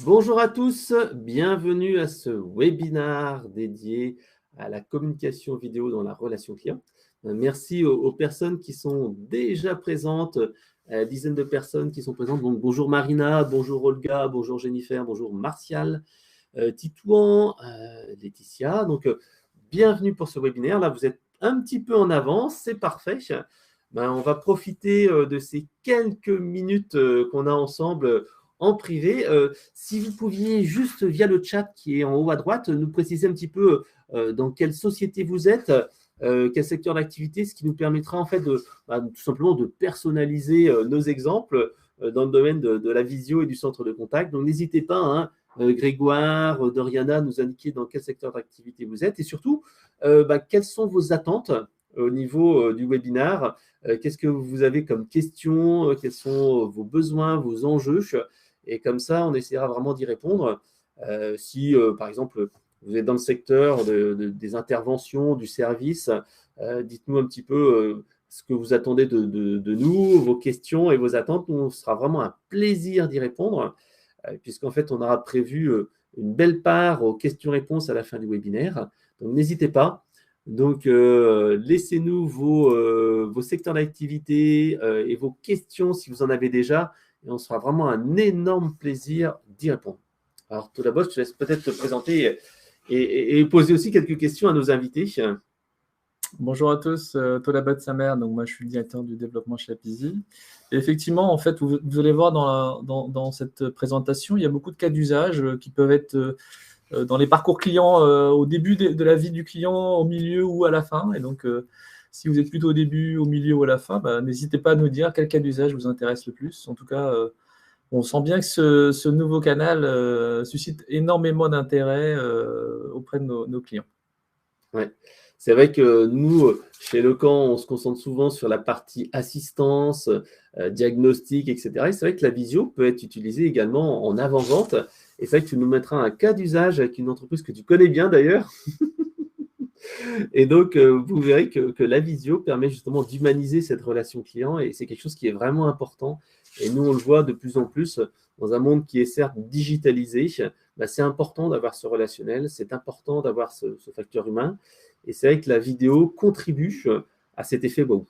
Bonjour à tous, bienvenue à ce webinaire dédié à la communication vidéo dans la relation client. Merci aux personnes qui sont déjà présentes, dizaines de personnes qui sont présentes. Donc, bonjour Marina, bonjour Olga, bonjour Jennifer, bonjour Martial, Titouan, Laetitia. Donc, bienvenue pour ce webinaire. Là, vous êtes un petit peu en avance, c'est parfait. On va profiter de ces quelques minutes qu'on a ensemble en privé. Si vous pouviez juste via le chat qui est en haut à droite, nous préciser un petit peu dans quelle société vous êtes, quel secteur d'activité, ce qui nous permettra en fait tout simplement de personnaliser nos exemples dans le domaine de la visio et du centre de contact. Donc n'hésitez pas, hein, Grégoire, Doriana, nous indiquer dans quel secteur d'activité vous êtes et surtout quelles sont vos attentes au niveau du webinaire. Qu'est-ce que vous avez comme questions, quels sont vos besoins, vos enjeux, et comme ça, on essaiera vraiment d'y répondre. Si, par exemple, vous êtes dans le secteur des interventions, du service, dites-nous un petit peu ce que vous attendez de nous, vos questions et vos attentes. Nous, ce sera vraiment un plaisir d'y répondre, puisqu'en fait, on aura prévu une belle part aux questions-réponses à la fin du webinaire. Donc, n'hésitez pas. Donc, laissez-nous vos secteurs d'activité et vos questions si vous en avez déjà, et on se fera vraiment un énorme plaisir d'y répondre. Alors, tout d'abord, je te laisse peut-être te présenter et poser aussi quelques questions à nos invités. Bonjour à tous, Tolabot Samer, donc moi je suis le directeur du développement chez Apizzi. Et effectivement, en fait, vous allez voir dans cette présentation, il y a beaucoup de cas d'usage qui peuvent être dans les parcours clients au début de la vie du client, au milieu ou à la fin. Et donc, si vous êtes plutôt au début, au milieu ou à la fin, n'hésitez pas à nous dire quel cas d'usage vous intéresse le plus. En tout cas, on sent bien que ce nouveau canal suscite énormément d'intérêt auprès de nos clients. Ouais. C'est vrai que nous, chez Lecan, on se concentre souvent sur la partie assistance, diagnostic, etc. Et c'est vrai que la visio peut être utilisée également en avant-vente. Et c'est vrai que tu nous mettras un cas d'usage avec une entreprise que tu connais bien d'ailleurs. Et donc, vous verrez que la visio permet justement d'humaniser cette relation client et c'est quelque chose qui est vraiment important. Et nous, on le voit de plus en plus dans un monde qui est certes digitalisé. C'est important d'avoir ce relationnel, c'est important d'avoir ce facteur humain. Et c'est vrai que la vidéo contribue à cet effet wow.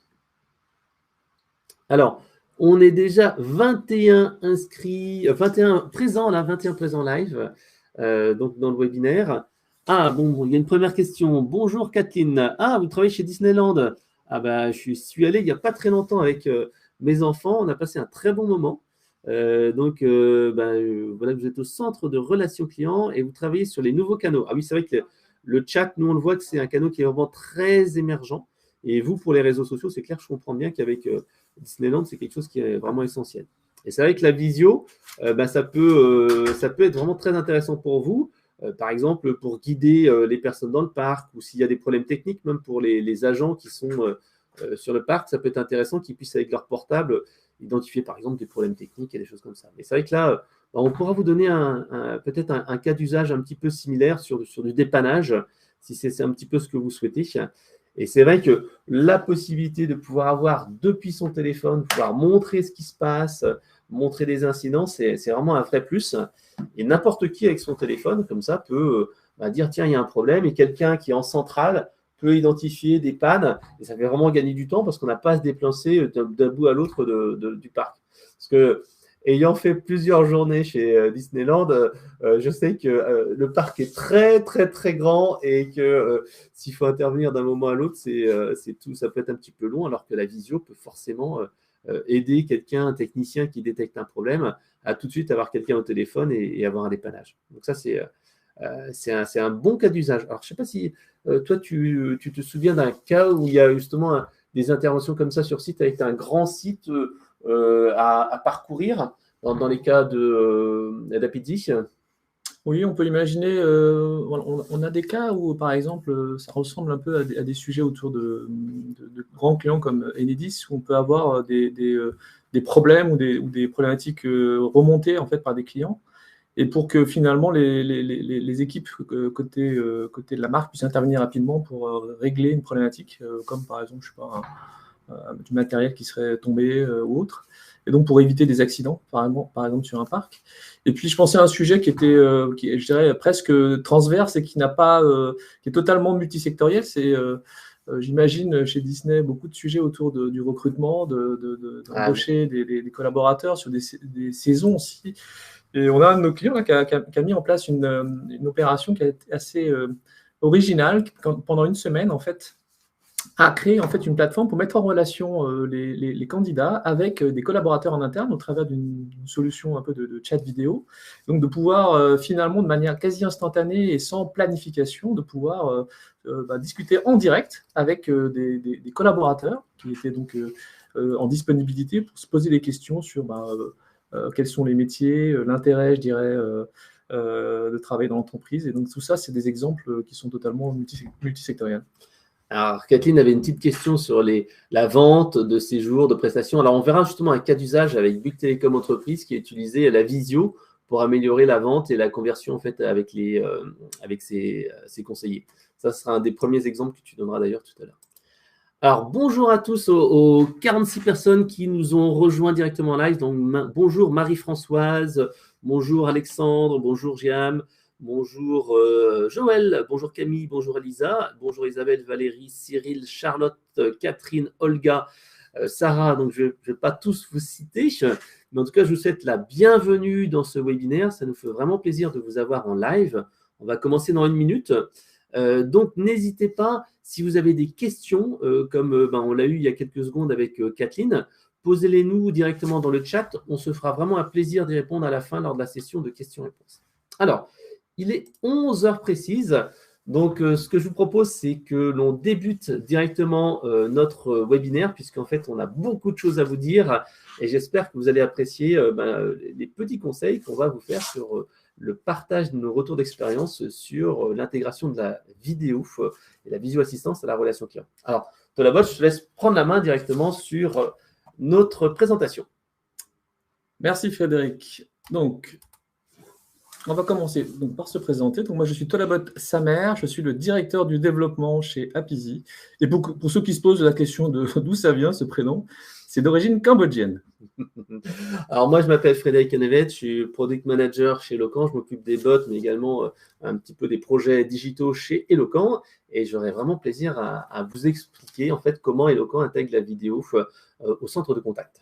Alors, on est déjà 21 inscrits, 21 présents là, 21 présents live, donc dans le webinaire. Ah bon, il y a une première question. Bonjour Kathleen. Ah, vous travaillez chez Disneyland. Ah bah, je suis allé il n'y a pas très longtemps avec mes enfants. On a passé un très bon moment. Voilà, vous êtes au centre de relations clients et vous travaillez sur les nouveaux canaux. Ah oui, c'est vrai que le chat, nous on le voit que c'est un canal qui est vraiment très émergent. Et vous, pour les réseaux sociaux, c'est clair, je comprends bien qu'avec Disneyland, c'est quelque chose qui est vraiment essentiel. Et c'est vrai que la visio, ça peut être vraiment très intéressant pour vous. Par exemple, pour guider les personnes dans le parc ou s'il y a des problèmes techniques, même pour les agents qui sont sur le parc, ça peut être intéressant qu'ils puissent, avec leur portable, identifier par exemple des problèmes techniques et des choses comme ça. Mais c'est vrai que là, on pourra vous donner peut-être un cas d'usage un petit peu similaire sur du dépannage, si c'est un petit peu ce que vous souhaitez. Et c'est vrai que la possibilité de pouvoir avoir depuis son téléphone, pouvoir montrer ce qui se passe, montrer des incidents, c'est vraiment un vrai plus. Et n'importe qui avec son téléphone, comme ça, peut dire tiens, il y a un problème, et quelqu'un qui est en centrale peut identifier des pannes, et ça fait vraiment gagner du temps parce qu'on n'a pas à se déplacer d'un bout à l'autre du parc. Parce que, ayant fait plusieurs journées chez Disneyland, je sais que le parc est très, très, très grand et que s'il faut intervenir d'un moment à l'autre, ça peut être un petit peu long, alors que la visio peut forcément aider quelqu'un, un technicien qui détecte un problème, à tout de suite avoir quelqu'un au téléphone et avoir un dépannage. Donc ça, c'est un bon cas d'usage. Alors, je ne sais pas si toi, tu te souviens d'un cas où il y a justement des interventions comme ça sur site avec un grand site à parcourir dans les cas d'Apizzi. Oui, on peut imaginer, on a des cas où, par exemple, ça ressemble un peu à des sujets autour de grands clients comme Enedis, où on peut avoir des problèmes ou des problématiques remontées en fait par des clients, et pour que finalement les équipes côté de la marque puissent intervenir rapidement pour régler une problématique, comme par exemple, je sais pas, du matériel qui serait tombé ou autre. et donc pour éviter des accidents, par exemple sur un parc. Et puis je pensais à un sujet qui était, je dirais, presque transverse et qui est totalement multisectoriel. C'est, j'imagine, chez Disney, beaucoup de sujets autour du recrutement, d'embaucher des collaborateurs sur des saisons aussi. Et on a un de nos clients là, qui a mis en place une opération qui est assez originale. Pendant une semaine, en fait, a créé en fait une plateforme pour mettre en relation les candidats avec des collaborateurs en interne au travers d'une solution un peu de chat vidéo. Donc de pouvoir finalement de manière quasi instantanée et sans planification, de pouvoir discuter en direct avec des collaborateurs qui étaient donc en disponibilité pour se poser des questions sur quels sont les métiers, l'intérêt, je dirais, de travailler dans l'entreprise. Et donc tout ça, c'est des exemples qui sont totalement multisectoriels. Alors, Kathleen avait une petite question sur la vente de séjours, de prestations. Alors, on verra justement un cas d'usage avec Bouygues Télécom Entreprise qui a utilisé la visio pour améliorer la vente et la conversion en fait avec ses conseillers. Ça sera un des premiers exemples que tu donneras d'ailleurs tout à l'heure. Alors, bonjour à tous aux 46 personnes qui nous ont rejoints directement en live. Donc, bonjour Marie-Françoise, bonjour Alexandre, bonjour Giam. Bonjour Joël, bonjour Camille, bonjour Elisa, bonjour Isabelle, Valérie, Cyril, Charlotte, Catherine, Olga, Sarah. Donc, je ne vais pas tous vous citer, mais en tout cas, je vous souhaite la bienvenue dans ce webinaire. Ça nous fait vraiment plaisir de vous avoir en live. On va commencer dans 1 minute. Donc, n'hésitez pas, si vous avez des questions, comme on l'a eu il y a quelques secondes avec Kathleen, posez-les nous directement dans le chat. On se fera vraiment un plaisir d'y répondre à la fin lors de la session de questions-réponses. Alors, il est 11 heures précises, donc ce que je vous propose, c'est que l'on débute directement notre webinaire, puisqu'en fait, on a beaucoup de choses à vous dire et j'espère que vous allez apprécier les petits conseils qu'on va vous faire sur le partage de nos retours d'expérience sur l'intégration de la vidéo et la visio-assistance à la relation client. Alors, Tolabot, je te laisse prendre la main directement sur notre présentation. Merci Frédéric. Donc, on va commencer par se présenter. Donc, moi, je suis Tolabot Samer, je suis le directeur du développement chez Apizee. Et pour ceux qui se posent la question de d'où ça vient, ce prénom, c'est d'origine cambodgienne. Alors, moi, je m'appelle Frédéric Hennevet, je suis Product Manager chez Eloquent. Je m'occupe des bots, mais également un petit peu des projets digitaux chez Eloquent. Et j'aurai vraiment plaisir à vous expliquer en fait comment Eloquent intègre la vidéo au centre de contact.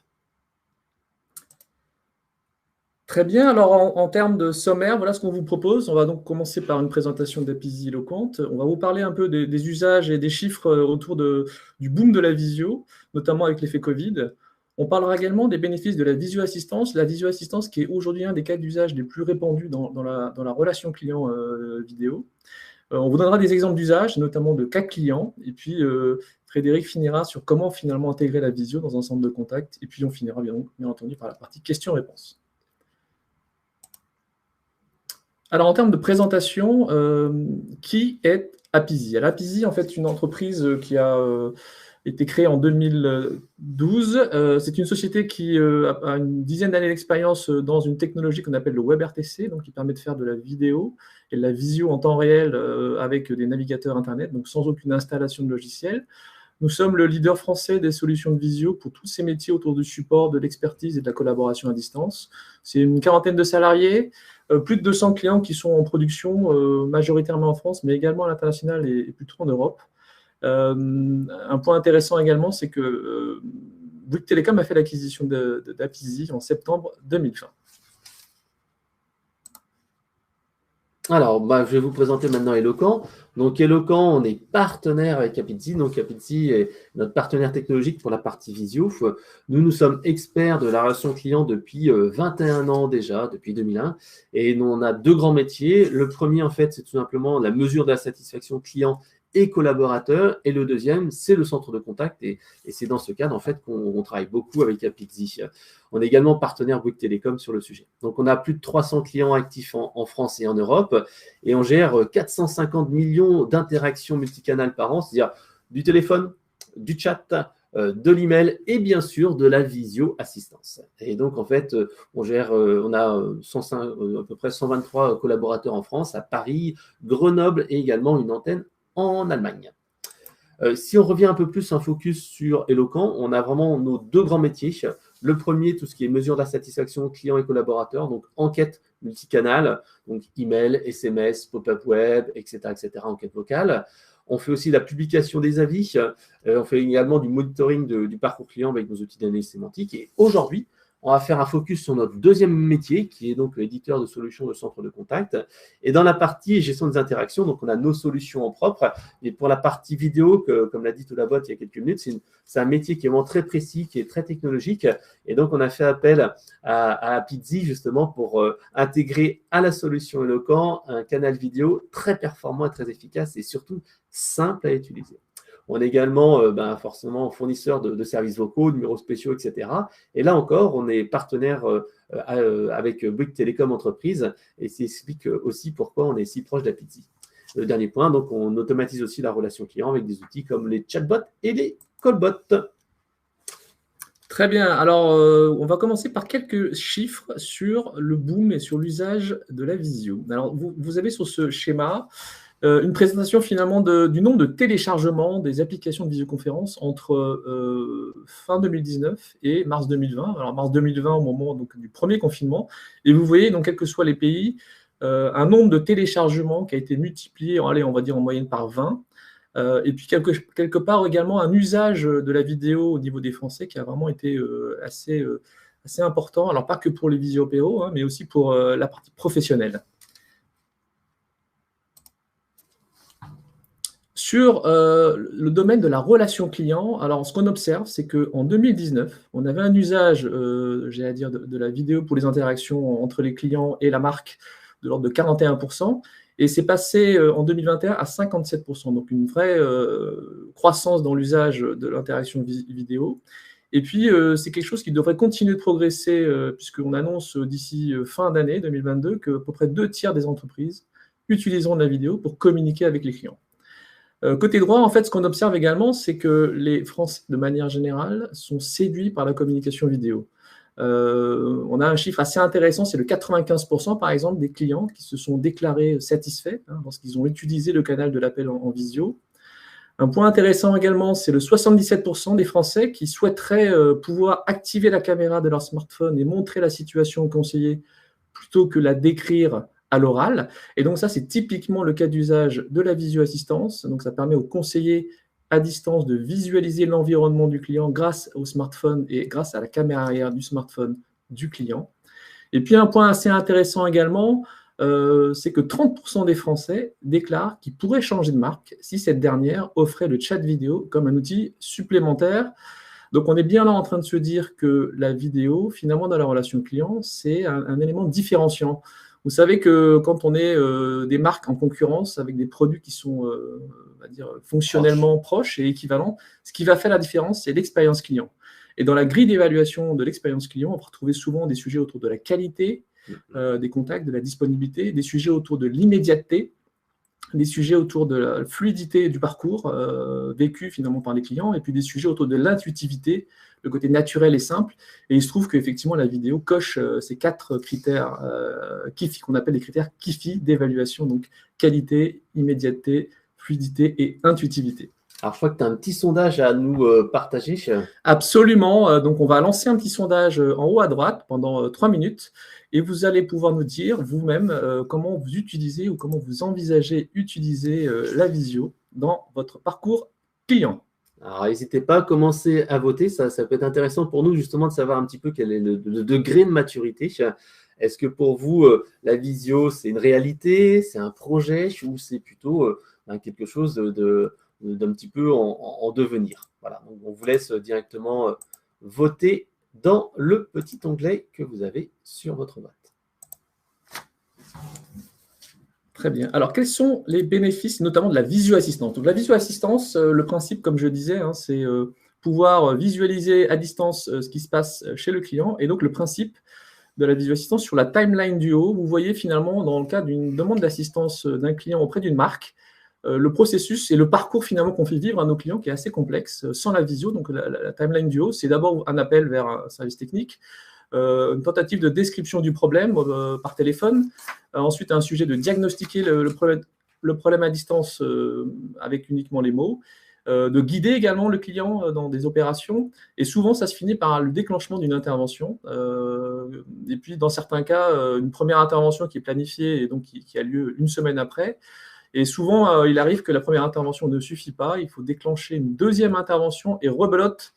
Très bien, alors en termes de sommaire, voilà ce qu'on vous propose. On va donc commencer par une présentation d'Apizee Eloquent. On va vous parler un peu des usages et des chiffres autour du boom de la visio, notamment avec l'effet Covid. On parlera également des bénéfices de la visio-assistance qui est aujourd'hui un des cas d'usage les plus répandus dans la relation client vidéo. On vous donnera des exemples d'usage, notamment de cas clients, et puis Frédéric finira sur comment finalement intégrer la visio dans un centre de contact, et puis on finira bien entendu par la partie questions-réponses. Alors, en termes de présentation, qui est Apizee? Alors, Apizee, en fait, une entreprise qui a été créée en 2012. C'est une société qui a une dizaine d'années d'expérience dans une technologie qu'on appelle le WebRTC, donc qui permet de faire de la vidéo et de la visio en temps réel avec des navigateurs Internet, donc sans aucune installation de logiciel. Nous sommes le leader français des solutions de visio pour tous ces métiers autour du support, de l'expertise et de la collaboration à distance. C'est une quarantaine de salariés, plus de 200 clients qui sont en production, majoritairement en France, mais également à l'international et plutôt en Europe. Un point intéressant également, c'est que Bouygues Télécom a fait l'acquisition d'Apizee en septembre 2020. Alors, je vais vous présenter maintenant Eloquent. Donc, Eloquent, on est partenaire avec Apizee. Donc, Apizee est notre partenaire technologique pour la partie visio. Nous sommes experts de la relation client depuis 21 ans déjà, depuis 2001. Et nous, on a 2 grands métiers. Le premier, en fait, c'est tout simplement la mesure de la satisfaction client et collaborateurs. Et le deuxième, c'est le centre de contact. Et c'est dans ce cadre, en fait, qu'on travaille beaucoup avec Apizee. On est également partenaire Bouygues Télécom sur le sujet. Donc, on a plus de 300 clients actifs en France et en Europe. Et on gère 450 millions d'interactions multicanales par an, c'est-à-dire du téléphone, du chat, de l'email et bien sûr de la visio-assistance. Et donc, en fait, on a à peu près 123 collaborateurs en France, à Paris, Grenoble et également une antenne en Allemagne. Si on revient un peu plus un focus sur Eloquent, on a vraiment nos 2 grands métiers. Le premier, tout ce qui est mesure de la satisfaction client et collaborateur, donc enquête multicanal, donc email, SMS, pop-up web, etc., enquête vocale. On fait aussi la publication des avis. On fait également du monitoring du parcours client avec nos outils d'analyse sémantique. Et aujourd'hui, on va faire un focus sur notre deuxième métier, qui est donc l'éditeur de solutions de centre de contact. Et dans la partie gestion des interactions, donc on a nos solutions en propre. Et pour la partie vidéo, comme l'a dit Tolabot il y a quelques minutes, c'est un métier qui est vraiment très précis, qui est très technologique. Et donc, on a fait appel à Pizzi, justement, pour intégrer à la solution Eloquent un canal vidéo très performant et très efficace et surtout simple à utiliser. On est également forcément fournisseur de services vocaux, numéros spéciaux, etc. Et là encore, on est partenaire avec Bouygues Télécom Entreprise et ça explique aussi pourquoi on est si proche d'Apizzi. Le dernier point, donc on automatise aussi la relation client avec des outils comme les chatbots et les callbots. Très bien. Alors, on va commencer par quelques chiffres sur le boom et sur l'usage de la visio. Alors, vous avez sur ce schéma une présentation finalement du nombre de téléchargements des applications de visioconférence entre fin 2019 et mars 2020. Alors mars 2020 au moment donc, du premier confinement. Et vous voyez, donc, quels que soient les pays, un nombre de téléchargements qui a été multiplié, allez, on va dire en moyenne par 20. Et puis quelque part également un usage de la vidéo au niveau des Français qui a vraiment été assez important. Alors pas que pour les visio-apéros, mais aussi pour la partie professionnelle. Sur le domaine de la relation client, alors ce qu'on observe, c'est qu'en 2019, on avait un usage, j'allais dire, de la vidéo pour les interactions entre les clients et la marque de l'ordre de 41%, et c'est passé en 2021 à 57%, donc une vraie croissance dans l'usage de l'interaction vidéo. Et puis, c'est quelque chose qui devrait continuer de progresser, puisqu'on annonce d'ici fin d'année 2022 qu'à peu près 2/3 des entreprises utiliseront de la vidéo pour communiquer avec les clients. Côté droit, en fait, ce qu'on observe également, c'est que les Français, de manière générale, sont séduits par la communication vidéo. On a un chiffre assez intéressant, c'est le 95% par exemple des clients qui se sont déclarés satisfaits lorsqu'ils ont utilisé le canal de l'appel en visio. Un point intéressant également, c'est le 77% des Français qui souhaiteraient pouvoir activer la caméra de leur smartphone et montrer la situation au conseiller plutôt que la décrire à l'oral. Et donc ça, c'est typiquement le cas d'usage de la visio-assistance. Donc ça permet aux conseillers à distance de visualiser l'environnement du client grâce au smartphone et grâce à la caméra arrière du smartphone du client. Et puis un point assez intéressant également, c'est que 30% des Français déclarent qu'ils pourraient changer de marque si cette dernière offrait le chat vidéo comme un outil supplémentaire. Donc on est bien là en train de se dire que la vidéo, finalement dans la relation client, c'est un élément différenciant. Vous savez que quand on est des marques en concurrence avec des produits qui sont on va dire, fonctionnellement proches et équivalents, ce qui va faire la différence, c'est l'expérience client. Et dans la grille d'évaluation de l'expérience client, on va retrouver souvent des sujets autour de la qualité des contacts, de la disponibilité, des sujets autour de l'immédiateté, des sujets autour de la fluidité du parcours vécu finalement par les clients, et puis des sujets autour de l'intuitivité, le côté naturel et simple. Et il se trouve qu'effectivement, la vidéo coche ces 4 critères qu'on appelle les critères KIFI d'évaluation, donc qualité, immédiateté, fluidité et intuitivité. Alors, je crois que tu as un petit sondage à nous partager. Absolument. Donc, on va lancer un petit sondage en haut à droite pendant 3 minutes et vous allez pouvoir nous dire vous-même comment vous utilisez ou comment vous envisagez utiliser la visio dans votre parcours client. Alors, n'hésitez pas à commencer à voter. Ça peut être intéressant pour nous justement de savoir un petit peu quel est le degré de maturité. Est-ce que pour vous, la visio, c'est une réalité, c'est un projet ou c'est plutôt quelque chose d'un petit peu en devenir. Voilà, donc on vous laisse directement voter dans le petit onglet que vous avez sur votre boîte. Très bien. Alors, quels sont les bénéfices, notamment de la visio-assistance? Donc, la visio-assistance, le principe, comme je disais, c'est pouvoir visualiser à distance ce qui se passe chez le client. Et donc, le principe de la visio-assistance sur la timeline du haut, vous voyez finalement, dans le cas d'une demande d'assistance d'un client auprès d'une marque, le processus et le parcours finalement qu'on fait vivre à nos clients qui est assez complexe sans la visio. Donc la timeline du haut, c'est d'abord un appel vers un service technique, une tentative de description du problème par téléphone, ensuite un sujet de diagnostiquer le problème à distance avec uniquement les mots, de guider également le client dans des opérations. Et souvent, ça se finit par le déclenchement d'une intervention. Et puis, dans certains cas, une première intervention qui est planifiée et donc qui a lieu une semaine après. Et souvent, il arrive que la première intervention ne suffit pas. Il faut déclencher une deuxième intervention et rebelote.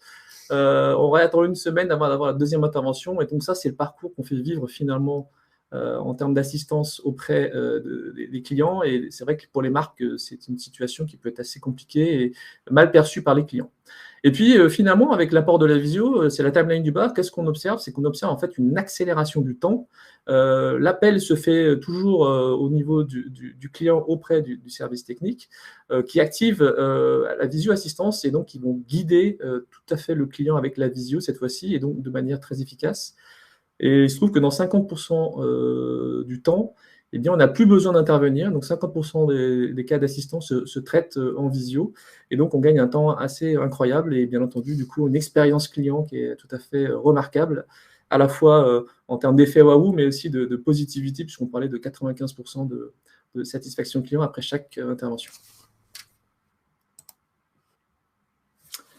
On va attendre une semaine avant d'avoir la deuxième intervention. Et donc ça, c'est le parcours qu'on fait vivre finalement en termes d'assistance auprès des clients. Et c'est vrai que pour les marques, c'est une situation qui peut être assez compliquée et mal perçue par les clients. Et puis finalement, avec l'apport de la visio, c'est la timeline du bas. Qu'est-ce qu'on observe? C'est qu'on observe en fait une accélération du temps. L'appel se fait toujours au niveau du client auprès du service technique qui active la visio-assistance et donc ils vont guider tout à fait le client avec la visio cette fois-ci et donc de manière très efficace. Et il se trouve que dans 50% du temps, eh bien, on n'a plus besoin d'intervenir. Donc 50% des cas d'assistance se traitent en visio. Et donc, on gagne un temps assez incroyable et bien entendu, du coup, une expérience client qui est tout à fait remarquable, à la fois en termes d'effet waouh, mais aussi de positivité, puisqu'on parlait de 95% de satisfaction client après chaque intervention.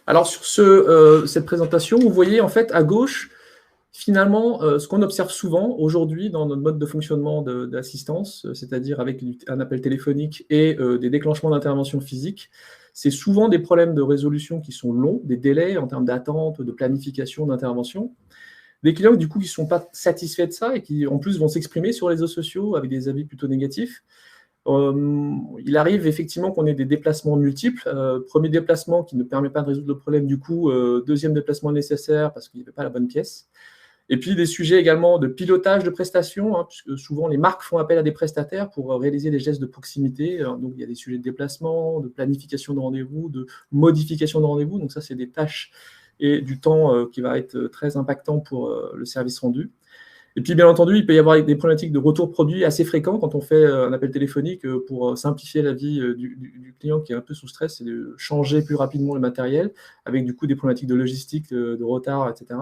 Alors, sur cette présentation, vous voyez en fait à gauche, finalement, ce qu'on observe souvent aujourd'hui dans notre mode de fonctionnement d'assistance, c'est-à-dire avec un appel téléphonique et des déclenchements d'intervention physique, c'est souvent des problèmes de résolution qui sont longs, des délais en termes d'attente, de planification, d'intervention. Des clients, du coup, qui ne sont pas satisfaits de ça et qui, en plus, vont s'exprimer sur les réseaux sociaux avec des avis plutôt négatifs. Il arrive effectivement qu'on ait des déplacements multiples. Premier déplacement qui ne permet pas de résoudre le problème, du coup, deuxième déplacement nécessaire parce qu'il n'y avait pas la bonne pièce. Et puis des sujets également de pilotage de prestations, puisque souvent les marques font appel à des prestataires pour réaliser des gestes de proximité. Donc il y a des sujets de déplacement, de planification de rendez-vous, de modification de rendez-vous. Donc ça, c'est des tâches et du temps qui va être très impactant pour le service rendu. Et puis bien entendu, il peut y avoir des problématiques de retour produit assez fréquents quand on fait un appel téléphonique pour simplifier la vie du client qui est un peu sous stress et de changer plus rapidement le matériel, avec du coup des problématiques de logistique, de retard, etc.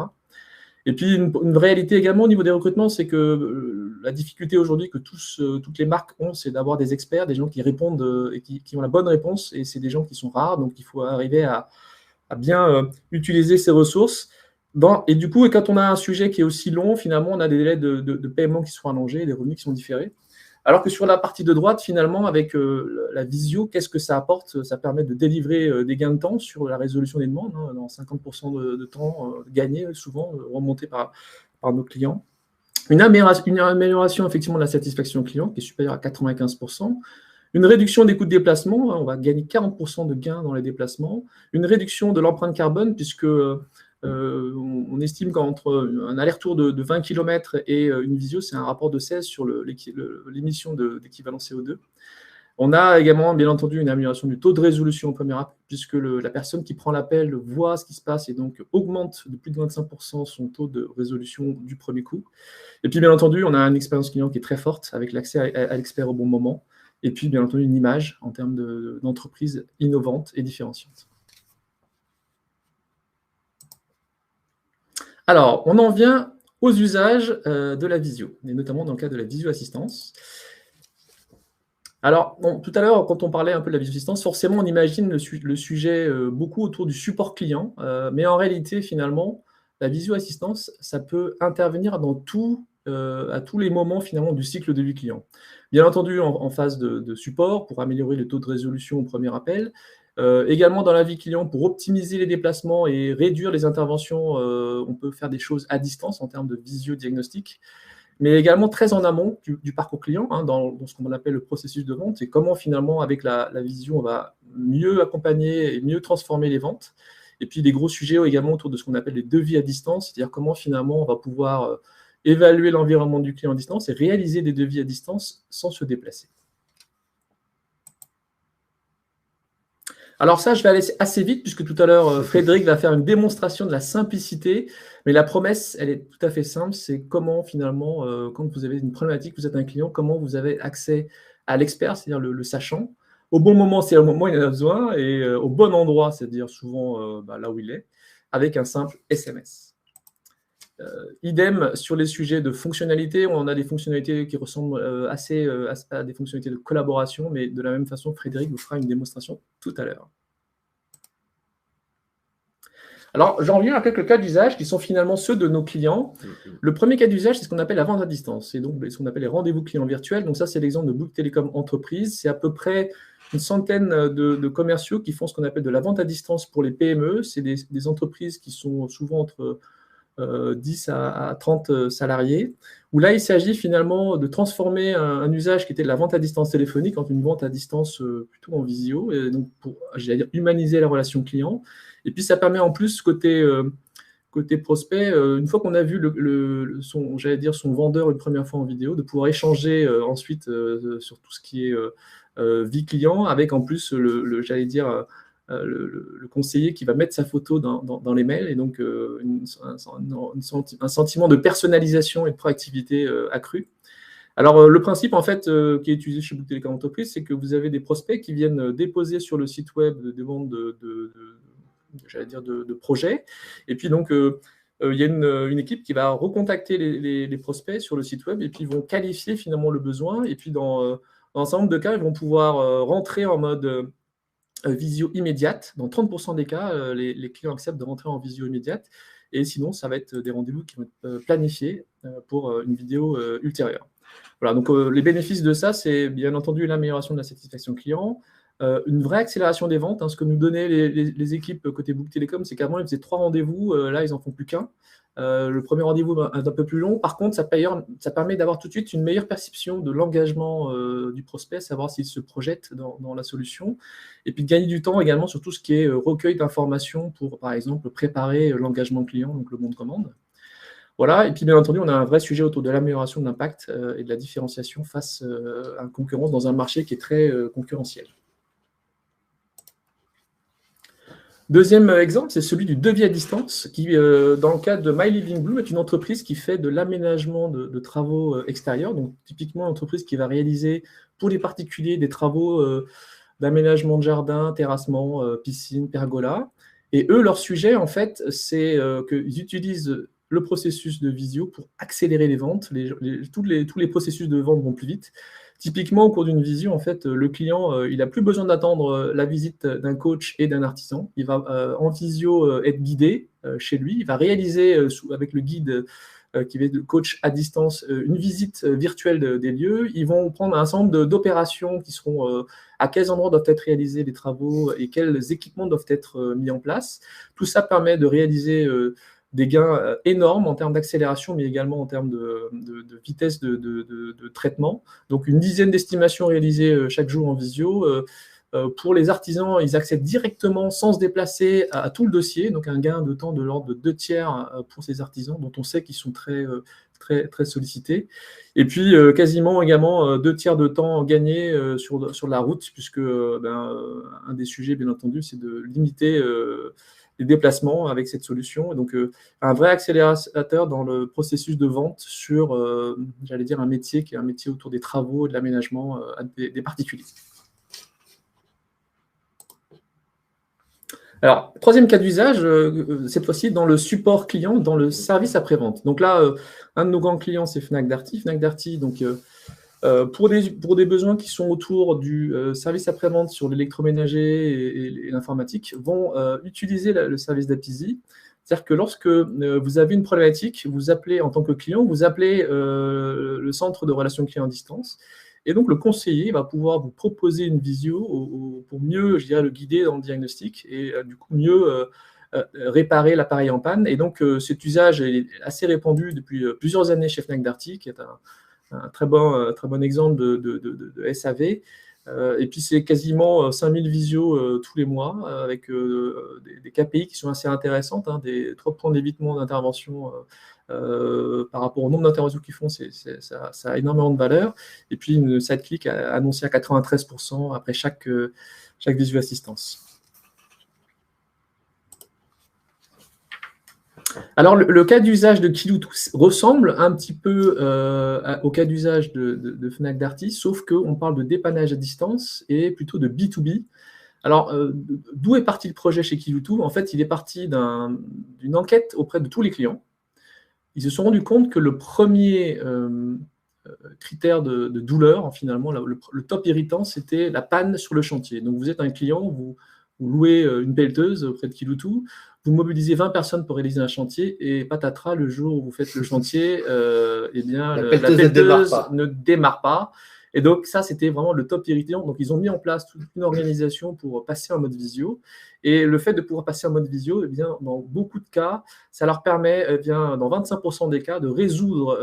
Et puis, une réalité également au niveau des recrutements, c'est que la difficulté aujourd'hui que toutes les marques ont, c'est d'avoir des experts, des gens qui répondent et qui ont la bonne réponse. Et c'est des gens qui sont rares, donc il faut arriver à bien utiliser ces ressources. Et du coup, quand on a un sujet qui est aussi long, finalement, on a des délais de paiement qui sont allongés, des revenus qui sont différés. Alors que sur la partie de droite, finalement, avec la visio, qu'est-ce que ça apporte? Ça permet de délivrer des gains de temps sur la résolution des demandes, dans 50% de temps gagné, souvent, remonté par nos clients. Une amélioration, effectivement, de la satisfaction client, qui est supérieure à 95%. Une réduction des coûts de déplacement, on va gagner 40% de gains dans les déplacements. Une réduction de l'empreinte carbone, puisque on estime qu'entre un aller-retour de 20 km et une visio, c'est un rapport de 16 sur l'émission d'équivalent CO2. On a également, bien entendu, une amélioration du taux de résolution au premier appel, puisque la personne qui prend l'appel voit ce qui se passe et donc augmente de plus de 25% son taux de résolution du premier coup. Et puis, bien entendu, on a une expérience client qui est très forte, avec l'accès à l'expert au bon moment. Et puis, bien entendu, une image en termes d'entreprise innovante et différenciante. Alors, on en vient aux usages de la visio, et notamment dans le cas de la visio-assistance. Alors, tout à l'heure, quand on parlait un peu de la visio-assistance, forcément, on imagine le sujet beaucoup autour du support client, mais en réalité, finalement, la visio-assistance, ça peut intervenir à tous les moments, finalement, du cycle de vie client. Bien entendu, en phase de support, pour améliorer le taux de résolution au premier appel, également dans la vie client, pour optimiser les déplacements et réduire les interventions, on peut faire des choses à distance en termes de visio-diagnostic, mais également très en amont du parcours client, dans ce qu'on appelle le processus de vente, et comment finalement, avec la visio, on va mieux accompagner et mieux transformer les ventes. Et puis des gros sujets également autour de ce qu'on appelle les devis à distance, c'est-à-dire comment finalement on va pouvoir évaluer l'environnement du client à distance et réaliser des devis à distance sans se déplacer. Alors ça, je vais aller assez vite, puisque tout à l'heure, Frédéric va faire une démonstration de la simplicité, mais la promesse, elle est tout à fait simple, c'est comment finalement, quand vous avez une problématique, vous êtes un client, comment vous avez accès à l'expert, c'est-à-dire le sachant, au bon moment, c'est au moment où il en a besoin, et au bon endroit, c'est-à-dire souvent là où il est, avec un simple SMS. Idem sur les sujets de fonctionnalité, on a des fonctionnalités qui ressemblent assez à des fonctionnalités de collaboration, mais de la même façon, Frédéric vous fera une démonstration tout à l'heure. Alors, j'en reviens à quelques cas d'usage qui sont finalement ceux de nos clients. Le premier cas d'usage, c'est ce qu'on appelle la vente à distance. C'est donc ce qu'on appelle les rendez-vous clients virtuels. Donc ça, c'est l'exemple de Bouygues Télécom Entreprise. C'est à peu près une centaine de commerciaux qui font ce qu'on appelle de la vente à distance pour les PME. C'est des entreprises qui sont souvent entre 10 à 30 salariés, où là, il s'agit finalement de transformer un usage qui était de la vente à distance téléphonique en une vente à distance plutôt en visio, et donc pour, j'allais dire, humaniser la relation client. Et puis, ça permet en plus, côté prospect, une fois qu'on a vu j'allais dire, son vendeur une première fois en vidéo, de pouvoir échanger ensuite sur tout ce qui est vie client, avec en plus, j'allais dire, le conseiller qui va mettre sa photo dans les mails, et donc un sentiment de personnalisation et de proactivité accrue. Alors, le principe, en fait, qui est utilisé chez Bouygues Télécom Entreprise, c'est que vous avez des prospects qui viennent déposer sur le site web des demandes j'allais dire, de projets. Et puis, donc, il y a une équipe qui va recontacter les prospects sur le site web, et puis ils vont qualifier finalement le besoin. Et puis, dans un certain nombre de cas, ils vont pouvoir rentrer en mode visio immédiate. Dans 30% des cas, les clients acceptent de rentrer en visio immédiate. Et sinon, ça va être des rendez-vous qui vont être planifiés pour une vidéo ultérieure. Voilà, donc les bénéfices de ça, c'est bien entendu l'amélioration de la satisfaction client, une vraie accélération des ventes. Ce que nous donnaient les équipes côté Bouygues Télécom, c'est qu'avant, ils faisaient 3 rendez-vous. Là, ils n'en font plus qu'un. Le premier rendez-vous est un peu plus long. Par contre, ça permet d'avoir tout de suite une meilleure perception de l'engagement du prospect, savoir s'il se projette dans la solution, et puis de gagner du temps également sur tout ce qui est recueil d'informations pour, par exemple, préparer l'engagement client, donc le bon de commande. Voilà, et puis bien entendu, on a un vrai sujet autour de l'amélioration de l'impact et de la différenciation face à la concurrence dans un marché qui est très concurrentiel. Deuxième exemple, c'est celui du devis à distance, qui, dans le cadre de My Living Blue, est une entreprise qui fait de l'aménagement de travaux extérieurs. Donc, typiquement, une entreprise qui va réaliser pour les particuliers des travaux d'aménagement de jardin, terrassement, piscine, pergola. Et eux, leur sujet, en fait, c'est qu'ils utilisent le processus de visio pour accélérer les ventes. Tous les processus de vente vont plus vite. Typiquement, au cours d'une visio, en fait, le client, il n'a plus besoin d'attendre la visite d'un coach et d'un artisan. Il va en visio être guidé chez lui. Il va réaliser avec le guide qui est le coach à distance une visite virtuelle des lieux. Ils vont prendre un ensemble d'opérations qui seront à quels endroits doivent être réalisés les travaux et quels équipements doivent être mis en place. Tout ça permet de réaliser des gains énormes en termes d'accélération, mais également en termes de vitesse de traitement. Donc, une dizaine d'estimations réalisées chaque jour en visio. Pour les artisans, ils accèdent directement, sans se déplacer, à tout le dossier. Donc, un gain de temps de l'ordre de 2/3 pour ces artisans, dont on sait qu'ils sont très sollicités. Et puis, quasiment également 2/3 de temps gagné sur la route, puisque un des sujets, bien entendu, c'est de limiter les déplacements avec cette solution. Donc, un vrai accélérateur dans le processus de vente sur, j'allais dire, un métier qui est un métier autour des travaux et de l'aménagement des particuliers. Alors, troisième cas d'usage, cette fois-ci dans le support client, dans le service après-vente. Donc là, un de nos grands clients, c'est Fnac Darty. Fnac Darty, donc, pour des besoins qui sont autour du service après-vente sur l'électroménager et l'informatique, vont utiliser le service d'Apizee. C'est-à-dire que lorsque vous avez une problématique, vous appelez en tant que client, vous appelez le centre de relations clients à distance. Et donc, le conseiller va pouvoir vous proposer une visio pour mieux, je dirais, le guider dans le diagnostic et du coup mieux réparer l'appareil en panne. Et donc, cet usage est assez répandu depuis plusieurs années chez Fnac Darty, qui est un très bon exemple de SAV. Et puis, c'est quasiment 5000 visios tous les mois, avec des KPI qui sont assez intéressantes, des 3 points d'évitement d'intervention par rapport au nombre d'interventions qu'ils font, ça a énormément de valeur. Et puis, une site-click annoncée à 93% après chaque visio-assistance. Alors, le cas d'usage de Kiloutou ressemble un petit peu au cas d'usage de Fnac Darty, sauf qu'on parle de dépannage à distance et plutôt de B2B. Alors, d'où est parti le projet chez Kiloutou? En fait, il est parti d'une enquête auprès de tous les clients. Ils se sont rendus compte que le premier critère de douleur, finalement, le top irritant, c'était la panne sur le chantier. Donc, vous êtes un client, vous louez une pelleteuse auprès de Kiloutou, vous mobilisez 20 personnes pour réaliser un chantier et patatras, le jour où vous faites le chantier, eh bien, la pelleteuse ne démarre pas. Et donc, ça, c'était vraiment le top irritant. Donc, ils ont mis en place toute une organisation pour passer en mode visio. Et le fait de pouvoir passer en mode visio, eh bien, dans beaucoup de cas, ça leur permet, eh bien, dans 25% des cas, de résoudre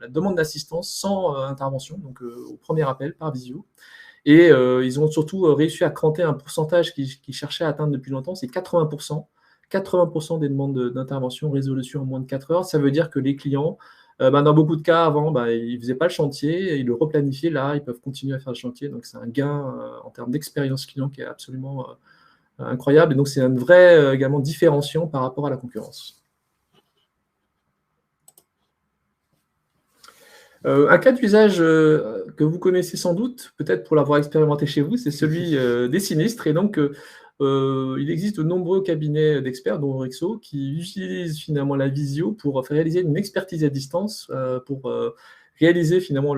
la demande d'assistance sans intervention, donc au premier appel par visio. Et ils ont surtout réussi à cranter un pourcentage qu'ils cherchaient à atteindre depuis longtemps, c'est 80%. 80% des demandes d'intervention, résolution en moins de 4 heures. Ça veut dire que les clients, dans beaucoup de cas, avant, ils ne faisaient pas le chantier, ils le replanifiaient. Là, ils peuvent continuer à faire le chantier. Donc, c'est un gain en termes d'expérience client qui est absolument incroyable. Et donc, c'est un vrai également différenciant par rapport à la concurrence. Un cas d'usage que vous connaissez sans doute, peut-être pour l'avoir expérimenté chez vous, c'est celui des sinistres. Et donc, il existe de nombreux cabinets d'experts, dont Rexo, qui utilisent finalement la visio pour réaliser une expertise à distance, pour réaliser finalement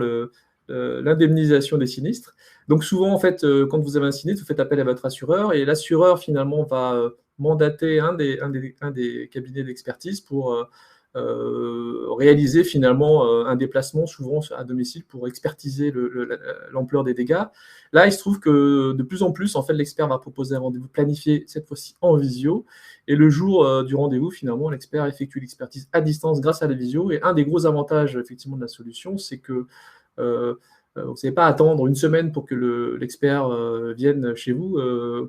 l'indemnisation des sinistres. Donc souvent, en fait, quand vous avez un sinistre, vous faites appel à votre assureur, et l'assureur finalement va mandater un des cabinets d'expertise pour réaliser finalement un déplacement souvent à domicile pour expertiser l'ampleur des dégâts. Là, il se trouve que de plus en plus, en fait, l'expert va proposer un rendez-vous planifié, cette fois-ci en visio, et le jour du rendez-vous, finalement, l'expert effectue l'expertise à distance grâce à la visio. Et un des gros avantages, effectivement, de la solution, c'est que vous n'avez pas à attendre une semaine pour que l'expert vienne chez vous.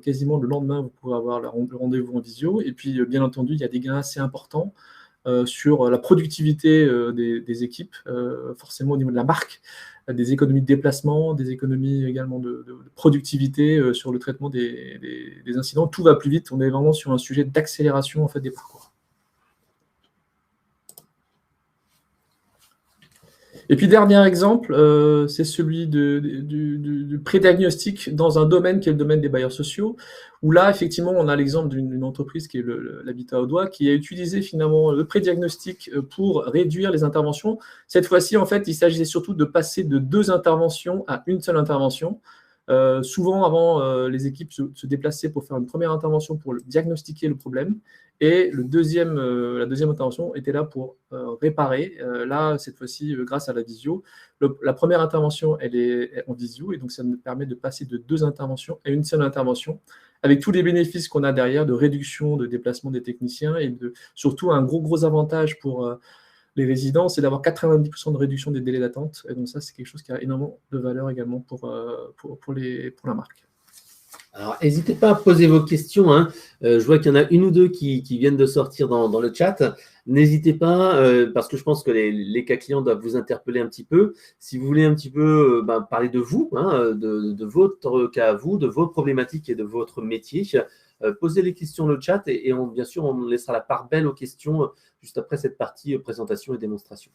Quasiment le lendemain, vous pouvez avoir le rendez-vous en visio. Et puis, bien entendu, il y a des gains assez importants sur la productivité des équipes, forcément au niveau de la marque, des économies de déplacement, des économies également de productivité sur le traitement des incidents. Tout va plus vite, on est vraiment sur un sujet d'accélération en fait, des parcours. Et puis, dernier exemple, c'est celui du pré-diagnostic dans un domaine qui est le domaine des bailleurs sociaux, où là, effectivement, on a l'exemple d'une entreprise qui est l'Habitat au Doigt, qui a utilisé finalement le pré-diagnostic pour réduire les interventions. Cette fois-ci, en fait, il s'agissait surtout de passer de 2 interventions à une seule intervention. Souvent, avant, les équipes se déplaçaient pour faire une première intervention pour diagnostiquer le problème. Et la deuxième intervention était là pour réparer. Là, cette fois-ci, grâce à la visio. La première intervention, elle est en visio, et donc ça nous permet de passer de 2 interventions à une seule intervention, avec tous les bénéfices qu'on a derrière de réduction de déplacement des techniciens, et surtout un gros avantage pour les résidents, c'est d'avoir 90% de réduction des délais d'attente. Et donc ça, c'est quelque chose qui a énormément de valeur également pour la marque. Alors, n'hésitez pas à poser vos questions. Hein. Je vois qu'il y en a une ou deux qui viennent de sortir dans le chat. N'hésitez pas, parce que je pense que les cas clients doivent vous interpeller un petit peu. Si vous voulez un petit peu parler de vous, hein, de votre cas à vous, de vos problématiques et de votre métier, posez les questions dans le chat et bien sûr, on laissera la part belle aux questions juste après cette partie présentation et démonstration.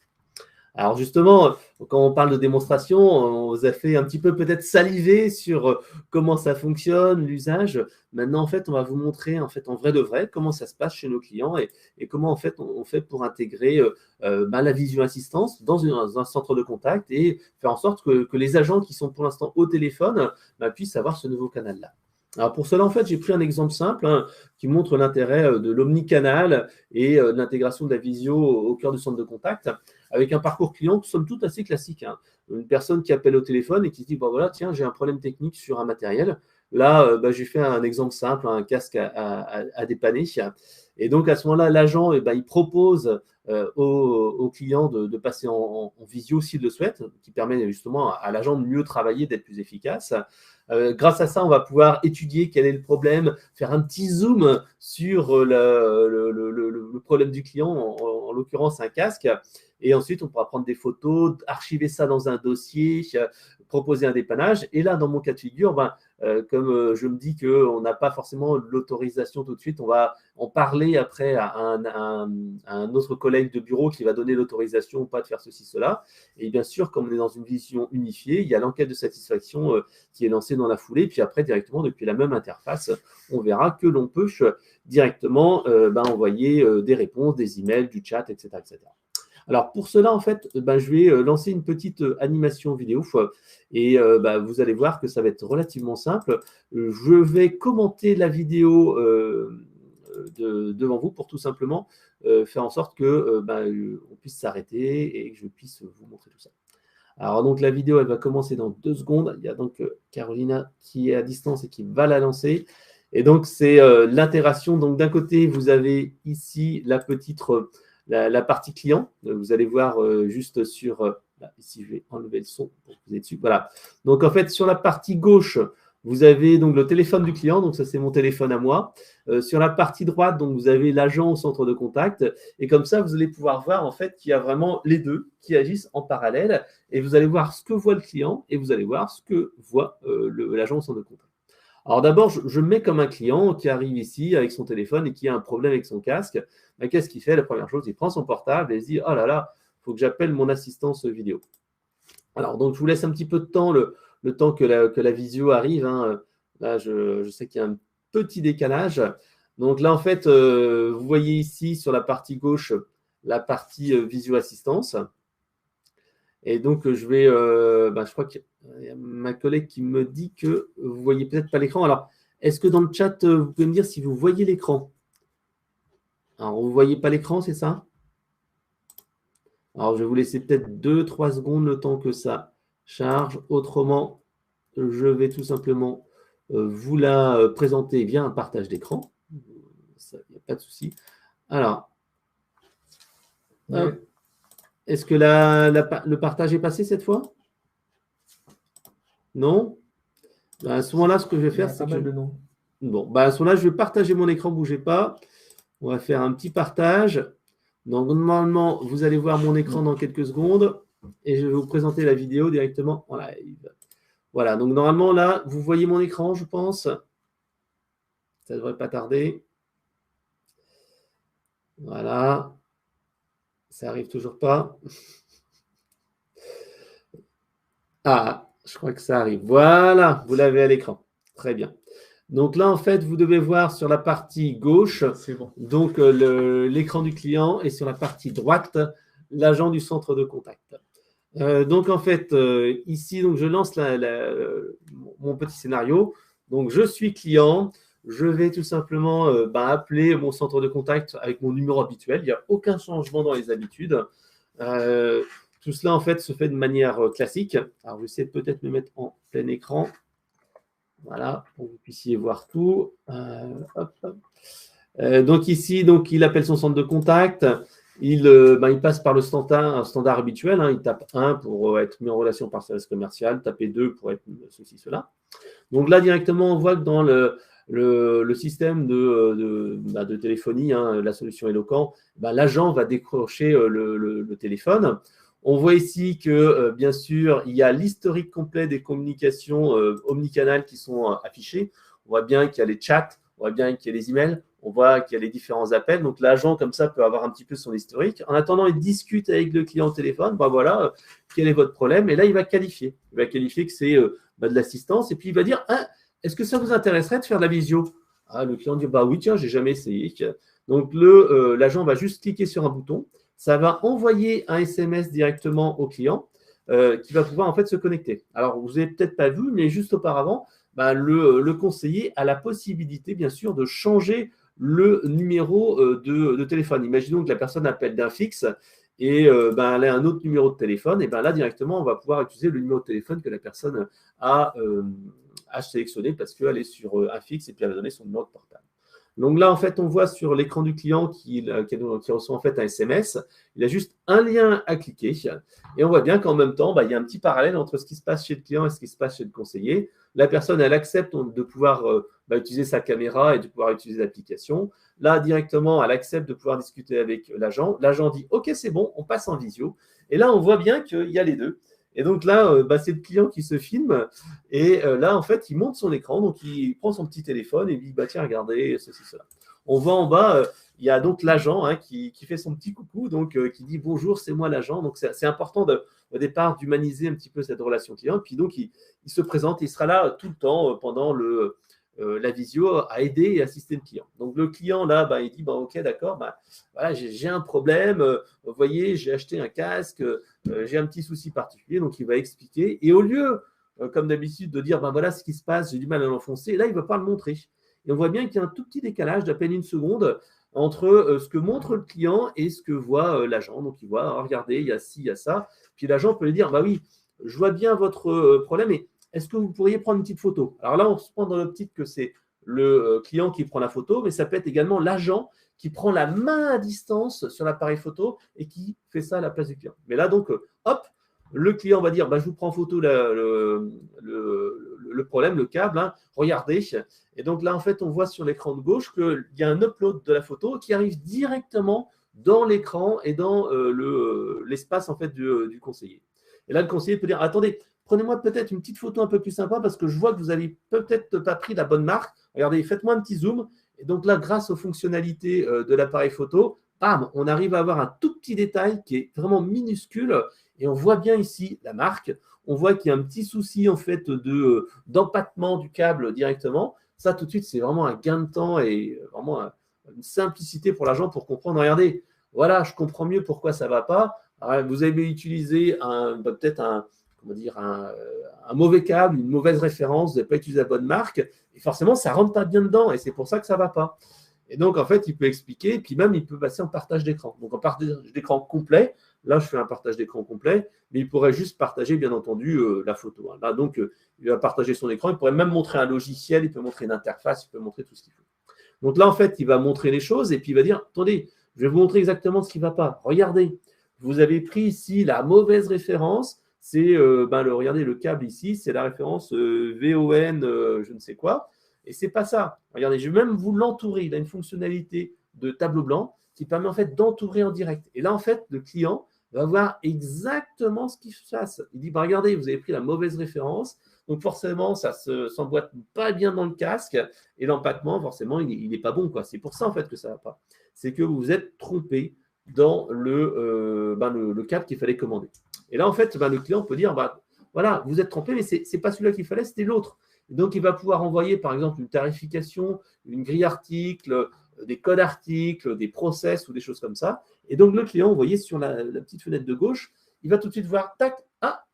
Alors justement, quand on parle de démonstration, on vous a fait un petit peu peut-être saliver sur comment ça fonctionne, l'usage. Maintenant, en fait, on va vous montrer en vrai de vrai comment ça se passe chez nos clients et comment en fait on fait pour intégrer la visio assistance dans un centre de contact et faire en sorte que les agents qui sont pour l'instant au téléphone puissent avoir ce nouveau canal-là. Alors pour cela, en fait, j'ai pris un exemple simple qui montre l'intérêt de l'omnicanal et de l'intégration de la visio au cœur du centre de contact, avec un parcours client, somme toute assez classique. Hein. Une personne qui appelle au téléphone et qui se dit, voilà, tiens, j'ai un problème technique sur un matériel. Là, j'ai fait un exemple simple, un casque à dépanner. Et donc, à ce moment-là, l'agent, il propose au client de passer en visio s'il le souhaite, qui permet justement à l'agent de mieux travailler, d'être plus efficace. Grâce à ça, on va pouvoir étudier quel est le problème, faire un petit zoom sur le problème du client, en l'occurrence un casque. Et ensuite, on pourra prendre des photos, archiver ça dans un dossier, proposer un dépannage. Et là, dans mon cas de figure, comme je me dis qu'on n'a pas forcément l'autorisation tout de suite, on va en parler après à un autre collègue de bureau qui va donner l'autorisation ou pas de faire ceci, cela. Et bien sûr, comme on est dans une vision unifiée, il y a l'enquête de satisfaction qui est lancée dans la foulée. Puis après, directement, depuis la même interface, on verra que l'on peut directement envoyer des réponses, des emails, du chat, etc., etc. Alors, pour cela, en fait, je vais lancer une petite animation vidéo et vous allez voir que ça va être relativement simple. Je vais commenter la vidéo devant vous pour tout simplement faire en sorte que on puisse s'arrêter et que je puisse vous montrer tout ça. Alors, donc, la vidéo, elle va commencer dans 2 secondes. Il y a donc Carolina qui est à distance et qui va la lancer. Et donc, c'est l'intégration. Donc, d'un côté, vous avez ici la petite, la partie client. Vous allez voir juste sur… ici, je vais enlever le son pour que vous ayez dessus. Voilà. Donc, en fait, sur la partie gauche, vous avez donc le téléphone du client. Donc, ça, c'est mon téléphone à moi. Sur la partie droite, donc, vous avez l'agent au centre de contact. Et comme ça, vous allez pouvoir voir en fait qu'il y a vraiment les deux qui agissent en parallèle. Et vous allez voir ce que voit le client et vous allez voir ce que voit l'agent au centre de contact. Alors d'abord, je me mets comme un client qui arrive ici avec son téléphone et qui a un problème avec son casque. Qu'est-ce qu'il fait? La première chose, il prend son portable et il se dit « Oh là là, il faut que j'appelle mon assistance vidéo ». Alors donc, je vous laisse un petit peu de temps, le temps que la visio arrive. Hein. Là, je sais qu'il y a un petit décalage. Donc là, en fait, vous voyez ici sur la partie gauche, la partie visio-assistance. Et donc, je vais, je crois qu'il y a ma collègue qui me dit que vous ne voyez peut-être pas l'écran. Alors, est-ce que dans le chat, vous pouvez me dire si vous voyez l'écran? Alors, vous ne voyez pas l'écran, c'est ça? Alors, je vais vous laisser peut-être 2-3 secondes le temps que ça charge. Autrement, je vais tout simplement vous la présenter via un partage d'écran. Il n'y a pas de souci. Alors, hop. Est-ce que le partage est passé cette fois? Non? À ce moment-là, ce que je vais faire, c'est que… Bon, à ce moment-là, je vais partager mon écran, bougez pas. On va faire un petit partage. Donc, normalement, vous allez voir mon écran dans quelques secondes et je vais vous présenter la vidéo directement en live. Voilà, donc normalement, là, vous voyez mon écran, je pense. Ça ne devrait pas tarder. Voilà. Ça n'arrive toujours pas. Ah, je crois que ça arrive. Voilà, vous l'avez à l'écran. Très bien. Donc là, en fait, vous devez voir sur la partie gauche, bon. Donc l'écran du client et sur la partie droite, l'agent du centre de contact. Donc en fait, ici, donc, je lance mon petit scénario. Donc je suis client, je vais tout simplement appeler mon centre de contact avec mon numéro habituel. Il n'y a aucun changement dans les habitudes. Tout cela, en fait, se fait de manière classique. Alors, je vais essayer de peut-être me mettre en plein écran. Voilà, pour que vous puissiez voir tout. Donc ici, donc, il appelle son centre de contact. Il passe par le standard habituel. Hein. Il tape 1 pour être mis en relation par service commercial, taper 2 pour être ceci, cela. Donc là, directement, on voit que dans le système de téléphonie, hein, la solution Eloquent, l'agent va décrocher le téléphone. On voit ici que, bien sûr, il y a l'historique complet des communications omnicanales qui sont affichées. On voit bien qu'il y a les chats, on voit bien qu'il y a les emails, on voit qu'il y a les différents appels. Donc, l'agent, comme ça, peut avoir un petit peu son historique. En attendant, il discute avec le client au téléphone. Voilà, quel est votre problème? Et là, il va qualifier. Il va qualifier que c'est de l'assistance. Et puis, il va dire, est-ce que ça vous intéresserait de faire de la visio? Le client dit, oui, tiens, j'ai jamais essayé. Donc, l'agent va juste cliquer sur un bouton. Ça va envoyer un SMS directement au client qui va pouvoir en fait se connecter. Alors, vous n'avez peut-être pas vu, mais juste auparavant, le conseiller a la possibilité, bien sûr, de changer le numéro de téléphone. Imaginons que la personne appelle d'un fixe et elle a un autre numéro de téléphone. Et là, directement, on va pouvoir utiliser le numéro de téléphone que la personne a sélectionné parce qu'elle est sur un fixe et puis elle a donné son numéro de portable. Donc là, en fait, on voit sur l'écran du client qui reçoit en fait un SMS. Il a juste un lien à cliquer. Et on voit bien qu'en même temps, il y a un petit parallèle entre ce qui se passe chez le client et ce qui se passe chez le conseiller. La personne, elle accepte de pouvoir utiliser sa caméra et de pouvoir utiliser l'application. Là, directement, elle accepte de pouvoir discuter avec l'agent. L'agent dit « Ok, c'est bon, on passe en visio ». Et là, on voit bien qu'il y a les deux. Et donc là, c'est le client qui se filme. Et là, en fait, il monte son écran. Donc, il prend son petit téléphone et il dit tiens, regardez, ceci, cela. On voit en bas, il y a donc l'agent qui fait son petit coucou, donc qui dit bonjour, c'est moi l'agent. Donc, c'est important au départ d'humaniser un petit peu cette relation client. Puis donc, il se présente, il sera là tout le temps pendant la visio à aider et assister le client. Donc, le client, là, il dit, OK, d'accord, voilà, j'ai un problème. Vous voyez, j'ai acheté un casque, j'ai un petit souci particulier. Donc, il va expliquer. Et au lieu, comme d'habitude, de dire, voilà ce qui se passe, j'ai du mal à l'enfoncer, là, il ne va pas le montrer. Et on voit bien qu'il y a un tout petit décalage d'à peine une seconde entre ce que montre le client et ce que voit l'agent. Donc, il voit, regardez, il y a ci, il y a ça. Puis l'agent peut lui dire, oui, je vois bien votre problème, mais est-ce que vous pourriez prendre une petite photo? Alors là, on se prend dans l'optique que c'est le client qui prend la photo, mais ça peut être également l'agent qui prend la main à distance sur l'appareil photo et qui fait ça à la place du client. Mais là, donc, hop, le client va dire, je vous prends en photo le problème, le câble, regardez. Et donc là, en fait, on voit sur l'écran de gauche qu'il y a un upload de la photo qui arrive directement dans l'écran et dans l'espace en fait du conseiller. Et là, le conseiller peut dire, attendez, prenez-moi peut-être une petite photo un peu plus sympa parce que je vois que vous n'avez peut-être pas pris la bonne marque. Regardez, faites-moi un petit zoom. Et donc là, grâce aux fonctionnalités de l'appareil photo, bam, on arrive à avoir un tout petit détail qui est vraiment minuscule. Et on voit bien ici la marque. On voit qu'il y a un petit souci en fait d'empattement du câble directement. Ça, tout de suite, c'est vraiment un gain de temps et vraiment une simplicité pour l'agent pour comprendre. Regardez, voilà, je comprends mieux pourquoi ça ne va pas. Alors, vous avez utilisé peut-être un mauvais câble, une mauvaise référence, vous n'avez pas utilisé la bonne marque, et forcément, ça ne rentre pas bien dedans, et c'est pour ça que ça ne va pas. Et donc, en fait, il peut expliquer, et puis même, il peut passer en partage d'écran. Donc, en partage d'écran complet, là, je fais un partage d'écran complet, mais il pourrait juste partager, bien entendu, la photo. Là, donc, il va partager son écran, il pourrait même montrer un logiciel, il peut montrer une interface, il peut montrer tout ce qu'il faut. Donc là, en fait, il va montrer les choses, et puis il va dire, attendez, je vais vous montrer exactement ce qui ne va pas. Regardez, vous avez pris ici la mauvaise référence, c'est regardez le câble ici, c'est la référence VON, je ne sais quoi, et c'est pas ça. Regardez, je vais même vous l'entourer. Il a une fonctionnalité de tableau blanc qui permet en fait d'entourer en direct. Et là, en fait, le client va voir exactement ce qu'il se passe. Il dit, regardez, vous avez pris la mauvaise référence, donc forcément, ça ne s'emboîte pas bien dans le casque, et l'empattement, forcément, il n'est pas bon, quoi. C'est pour ça, en fait, que ça ne va pas. C'est que vous vous êtes trompé dans le câble qu'il fallait commander. Et là, en fait, le client peut dire, voilà, vous êtes trompé, mais ce n'est pas celui-là qu'il fallait, c'était l'autre. Donc, il va pouvoir envoyer, par exemple, une tarification, une grille article, des codes articles, des process ou des choses comme ça. Et donc, le client, vous voyez, sur la petite fenêtre de gauche, il va tout de suite voir, tac,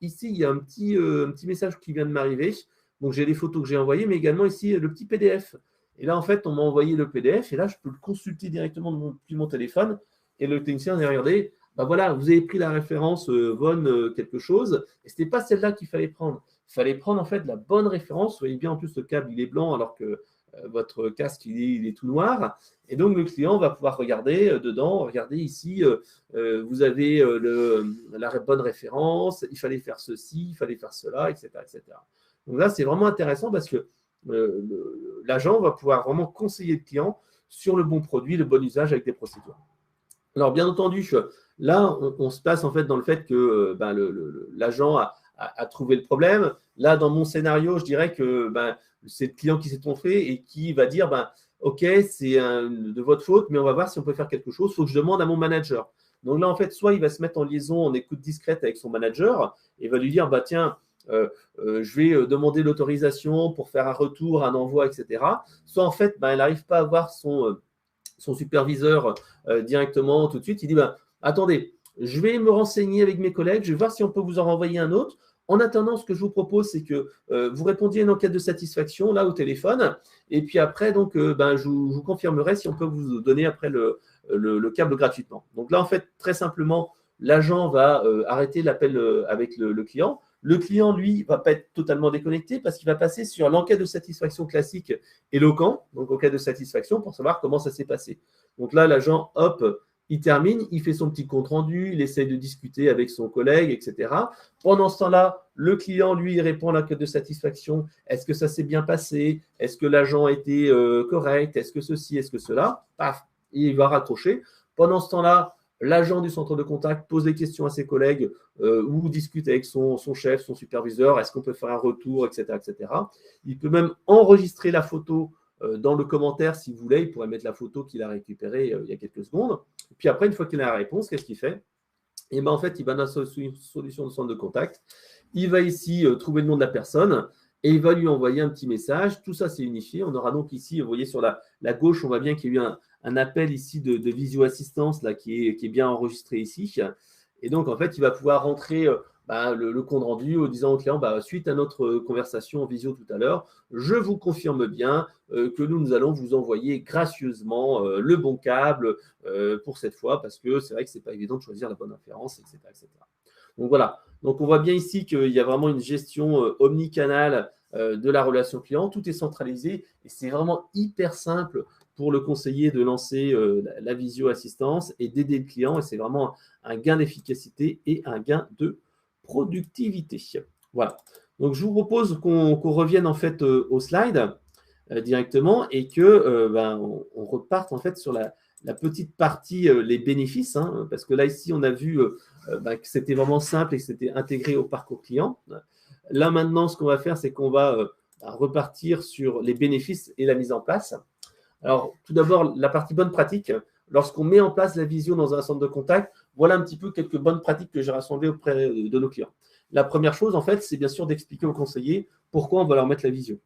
ici, il y a un petit message qui vient de m'arriver. Donc, j'ai les photos que j'ai envoyées, mais également ici, le petit PDF. Et là, en fait, on m'a envoyé le PDF, et là, je peux le consulter directement depuis mon téléphone. Et le technicien va regarder, voilà, vous avez pris la référence Von quelque chose, et ce n'était pas celle-là qu'il fallait prendre. Il fallait prendre en fait la bonne référence. Vous voyez bien, en plus, le câble, il est blanc, alors que votre casque, il est tout noir. Et donc, le client va pouvoir regarder dedans, regardez ici, vous avez la bonne référence, il fallait faire ceci, il fallait faire cela, etc. etc. Donc là, c'est vraiment intéressant parce que l'agent va pouvoir vraiment conseiller le client sur le bon produit, le bon usage avec des procédures. Alors, bien entendu, là, on se place en fait dans le fait que l'agent a trouvé le problème. Là, dans mon scénario, je dirais que c'est le client qui s'est trompé et qui va dire OK, c'est de votre faute, mais on va voir si on peut faire quelque chose. Il faut que je demande à mon manager. Donc là, en fait, soit il va se mettre en liaison, en écoute discrète avec son manager et va lui dire tiens, je vais demander l'autorisation pour faire un retour, un envoi, etc. Soit en fait, elle n'arrive pas à avoir son superviseur directement tout de suite. Il dit attendez, je vais me renseigner avec mes collègues, je vais voir si on peut vous en renvoyer un autre. En attendant, ce que je vous propose, c'est que vous répondiez à une enquête de satisfaction là au téléphone, et puis après, donc, je vous confirmerai si on peut vous donner après le câble gratuitement. Donc là, en fait, très simplement, l'agent va arrêter l'appel avec le client. Le client, lui, ne va pas être totalement déconnecté parce qu'il va passer sur l'enquête de satisfaction classique éloquent, donc enquête de satisfaction pour savoir comment ça s'est passé. Donc là, l'agent, hop, il termine, il fait son petit compte-rendu, il essaye de discuter avec son collègue, etc. Pendant ce temps-là, le client, lui, répond à l'enquête de satisfaction. Est-ce que ça s'est bien passé? Est-ce que l'agent a été correct? Est-ce que ceci? Est-ce que cela? Paf, il va raccrocher. Pendant ce temps-là, l'agent du centre de contact pose des questions à ses collègues ou discute avec son chef, son superviseur. Est-ce qu'on peut faire un retour, etc., etc. Il peut même enregistrer la photo dans le commentaire, si vous voulez. Il pourrait mettre la photo qu'il a récupérée il y a quelques secondes. Et puis après, une fois qu'il a la réponse, qu'est-ce qu'il fait? Et en fait, il va dans la solution de centre de contact. Il va ici trouver le nom de la personne. et il va lui envoyer un petit message. Tout ça, c'est unifié. On aura donc ici, vous voyez sur la gauche, on voit bien qu'il y a eu un appel ici de visio-assistance là, qui est bien enregistré ici. Et donc, en fait, il va pouvoir rentrer le compte rendu en disant au client, suite à notre conversation en visio tout à l'heure, je vous confirme bien que nous allons vous envoyer gracieusement le bon câble pour cette fois, parce que c'est vrai que ce n'est pas évident de choisir la bonne référence, etc., etc. Donc voilà, donc on voit bien ici qu'il y a vraiment une gestion omnicanale de la relation client, tout est centralisé et c'est vraiment hyper simple pour le conseiller de lancer la visio-assistance et d'aider le client, et c'est vraiment un gain d'efficacité et un gain de productivité. Voilà, donc je vous propose qu'on revienne en fait au slide directement et que on reparte en fait sur la petite partie, les bénéfices, hein, parce que là, ici, on a vu que c'était vraiment simple et que c'était intégré au parcours client. Là, maintenant, ce qu'on va faire, c'est qu'on va repartir sur les bénéfices et la mise en place. Alors, tout d'abord, la partie bonne pratique. Lorsqu'on met en place la visio dans un centre de contact, voilà un petit peu quelques bonnes pratiques que j'ai rassemblées auprès de nos clients. La première chose, en fait, c'est bien sûr d'expliquer aux conseillers pourquoi on va leur mettre la visio.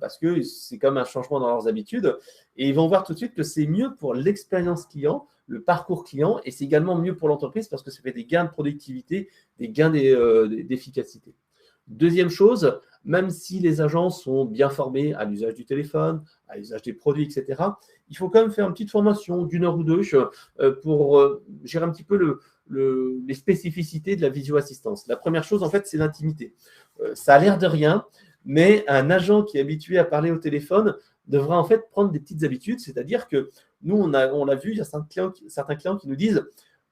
Parce que c'est comme un changement dans leurs habitudes. Et ils vont voir tout de suite que c'est mieux pour l'expérience client, le parcours client, et c'est également mieux pour l'entreprise parce que ça fait des gains de productivité, des gains d'efficacité. Deuxième chose, même si les agents sont bien formés à l'usage du téléphone, à l'usage des produits, etc., il faut quand même faire une petite formation d'une heure ou deux pour gérer un petit peu les spécificités de la visio-assistance. La première chose, en fait, c'est l'intimité. Ça a l'air de rien, mais un agent qui est habitué à parler au téléphone devra en fait prendre des petites habitudes, c'est-à-dire que nous, on l'a vu, il y a certains clients qui nous disent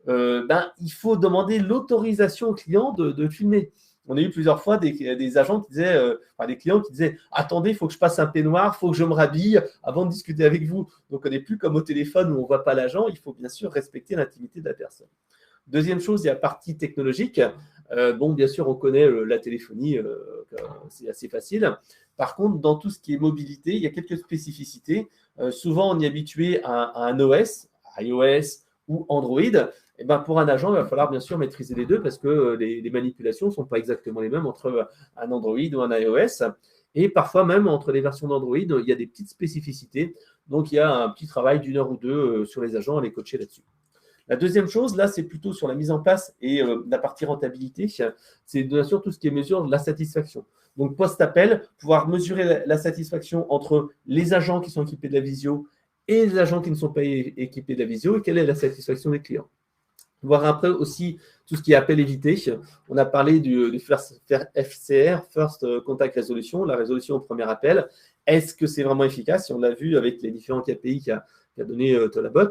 il faut demander l'autorisation au client de filmer. On a eu plusieurs fois des agents qui disaient, des clients qui disaient « Attendez, il faut que je passe un peignoir, il faut que je me rhabille avant de discuter avec vous. » Donc, on n'est plus comme au téléphone où on ne voit pas l'agent, il faut bien sûr respecter l'intimité de la personne. Deuxième chose, il y a la partie technologique. Bien sûr, on connaît la téléphonie, c'est assez facile. Par contre, dans tout ce qui est mobilité, il y a quelques spécificités. Souvent, on est habitué à un OS, iOS ou Android. Et pour un agent, il va falloir bien sûr maîtriser les deux parce que les manipulations ne sont pas exactement les mêmes entre un Android ou un iOS. Et parfois même, entre les versions d'Android, il y a des petites spécificités. Donc, il y a un petit travail d'une heure ou deux sur les agents à les coacher là-dessus. La deuxième chose, là, c'est plutôt sur la mise en place et la partie rentabilité. C'est bien sûr tout ce qui est mesure de la satisfaction. Donc, post-appel, pouvoir mesurer la satisfaction entre les agents qui sont équipés de la visio et les agents qui ne sont pas équipés de la visio et quelle est la satisfaction des clients. Voir après aussi tout ce qui est appel évité. On a parlé du FCR, First Contact Resolution, la résolution au premier appel. Est-ce que c'est vraiment efficace? On l'a vu avec les différents KPI qu'a donné Tolabot.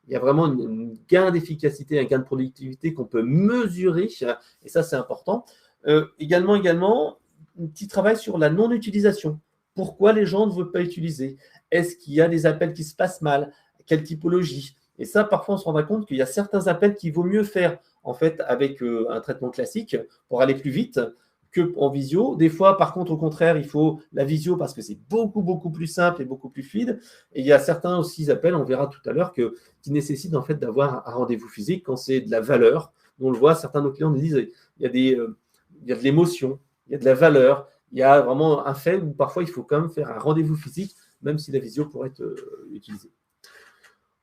Il y a vraiment un gain d'efficacité, un gain de productivité qu'on peut mesurer. Et ça, c'est important. Également, un petit travail sur la non-utilisation. Pourquoi les gens ne veulent pas utiliser? Est-ce qu'il y a des appels qui se passent mal? Quelle typologie? Et ça, parfois, on se rendra compte qu'il y a certains appels qu'il vaut mieux faire en fait avec un traitement classique pour aller plus vite qu'en visio. Des fois, par contre, au contraire, il faut la visio parce que c'est beaucoup, beaucoup plus simple et beaucoup plus fluide. Et il y a certains aussi appels, on verra tout à l'heure, qui nécessitent en fait d'avoir un rendez-vous physique quand c'est de la valeur. On le voit, certains de nos clients nous disent il y a de l'émotion, il y a de la valeur, il y a vraiment un fait où parfois il faut quand même faire un rendez-vous physique, même si la visio pourrait être utilisée.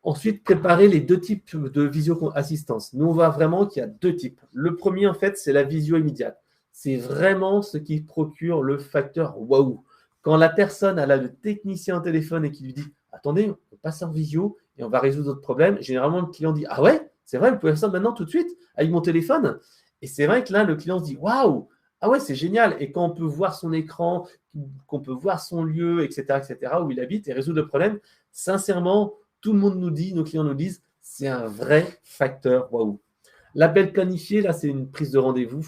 Ensuite, préparer les deux types de visio-assistance. Nous, on voit vraiment qu'il y a deux types. Le premier, en fait, c'est la visio immédiate. C'est vraiment ce qui procure le facteur waouh. Quand la personne a le technicien au téléphone et qui lui dit « Attendez, on passe en visio et on va résoudre votre problème », généralement, le client dit « Ah ouais, c'est vrai, vous pouvez faire ça maintenant tout de suite avec mon téléphone ?» Et c'est vrai que là, le client se dit « Waouh, ah ouais, c'est génial !» Et quand on peut voir son écran, qu'on peut voir son lieu, etc., où il habite et résoudre le problème, sincèrement, tout le monde nous dit, nos clients nous disent, c'est un vrai facteur waouh. L'appel planifié, là, c'est une prise de rendez-vous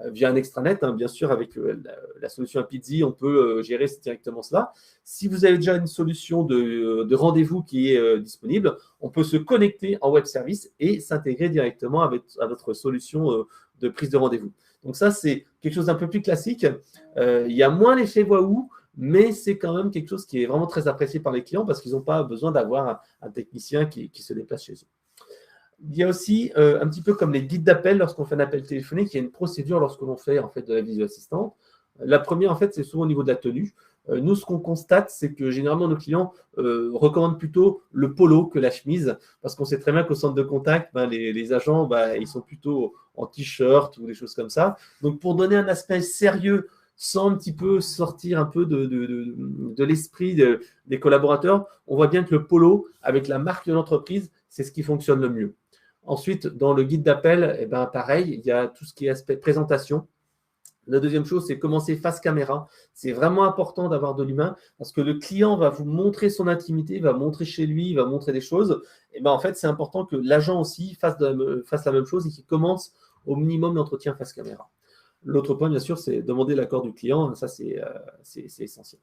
via un extranet. Bien sûr, avec la solution Apizzi, on peut gérer directement cela. Si vous avez déjà une solution de rendez-vous qui est disponible, on peut se connecter en web service et s'intégrer directement à votre solution de prise de rendez-vous. Donc ça, c'est quelque chose d'un peu plus classique. Il y a moins l'effet waouh, mais c'est quand même quelque chose qui est vraiment très apprécié par les clients parce qu'ils n'ont pas besoin d'avoir un technicien qui se déplace chez eux. Il y a aussi, un petit peu comme les guides d'appel lorsqu'on fait un appel téléphonique, il y a une procédure lorsque l'on fait en fait de la visio-assistante. La première, en fait, c'est souvent au niveau de la tenue. Nous, ce qu'on constate, c'est que généralement, nos clients recommandent plutôt le polo que la chemise, parce qu'on sait très bien qu'au centre de contact, les agents, ils sont plutôt en t-shirt ou des choses comme ça. Donc, pour donner un aspect sérieux, sans un petit peu sortir un peu de l'esprit des collaborateurs, on voit bien que le polo, avec la marque de l'entreprise, c'est ce qui fonctionne le mieux. Ensuite, dans le guide d'appel, pareil, il y a tout ce qui est aspect présentation. La deuxième chose, c'est commencer face caméra. C'est vraiment important d'avoir de l'humain parce que le client va vous montrer son intimité, va montrer chez lui, va montrer des choses. Et en fait, c'est important que l'agent aussi fasse la même chose et qu'il commence au minimum l'entretien face caméra. L'autre point, bien sûr, c'est demander l'accord du client. Ça, c'est essentiel.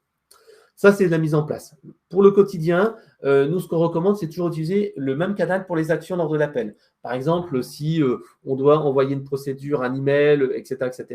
Ça, c'est de la mise en place. Pour le quotidien, nous, ce qu'on recommande, c'est toujours utiliser le même canal pour les actions lors de l'appel. Par exemple, si on doit envoyer une procédure, un email, etc.,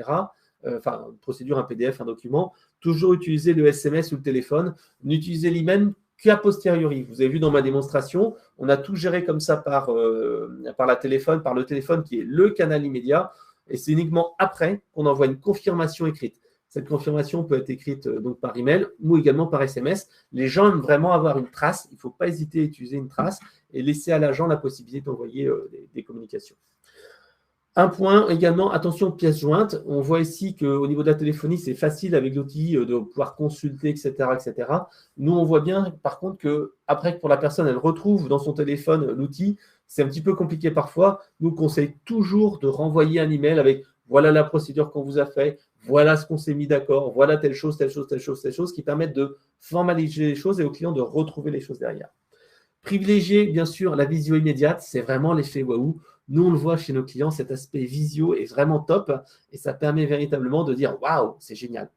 enfin, une procédure, un PDF, un document, toujours utiliser le SMS ou le téléphone. N'utilisez l'email qu'à posteriori. Vous avez vu dans ma démonstration, on a tout géré comme ça par le téléphone qui est le canal immédiat. Et c'est uniquement après qu'on envoie une confirmation écrite. Cette confirmation peut être écrite donc par email ou également par SMS. Les gens aiment vraiment avoir une trace. Il ne faut pas hésiter à utiliser une trace et laisser à l'agent la possibilité d'envoyer des communications. Un point également, attention aux pièces jointes. On voit ici qu'au niveau de la téléphonie, c'est facile avec l'outil de pouvoir consulter, etc., etc. Nous, on voit bien, par contre, qu'après, pour la personne, elle retrouve dans son téléphone l'outil, c'est un petit peu compliqué parfois. Nous, on conseille toujours de renvoyer un email avec « voilà la procédure qu'on vous a fait, voilà ce qu'on s'est mis d'accord, voilà telle chose, telle chose, telle chose, telle chose », qui permettent de formaliser les choses et au client de retrouver les choses derrière. Privilégier, bien sûr, la visio immédiate, c'est vraiment l'effet waouh. Nous, on le voit chez nos clients, cet aspect visio est vraiment top et ça permet véritablement de dire « waouh, c'est génial ».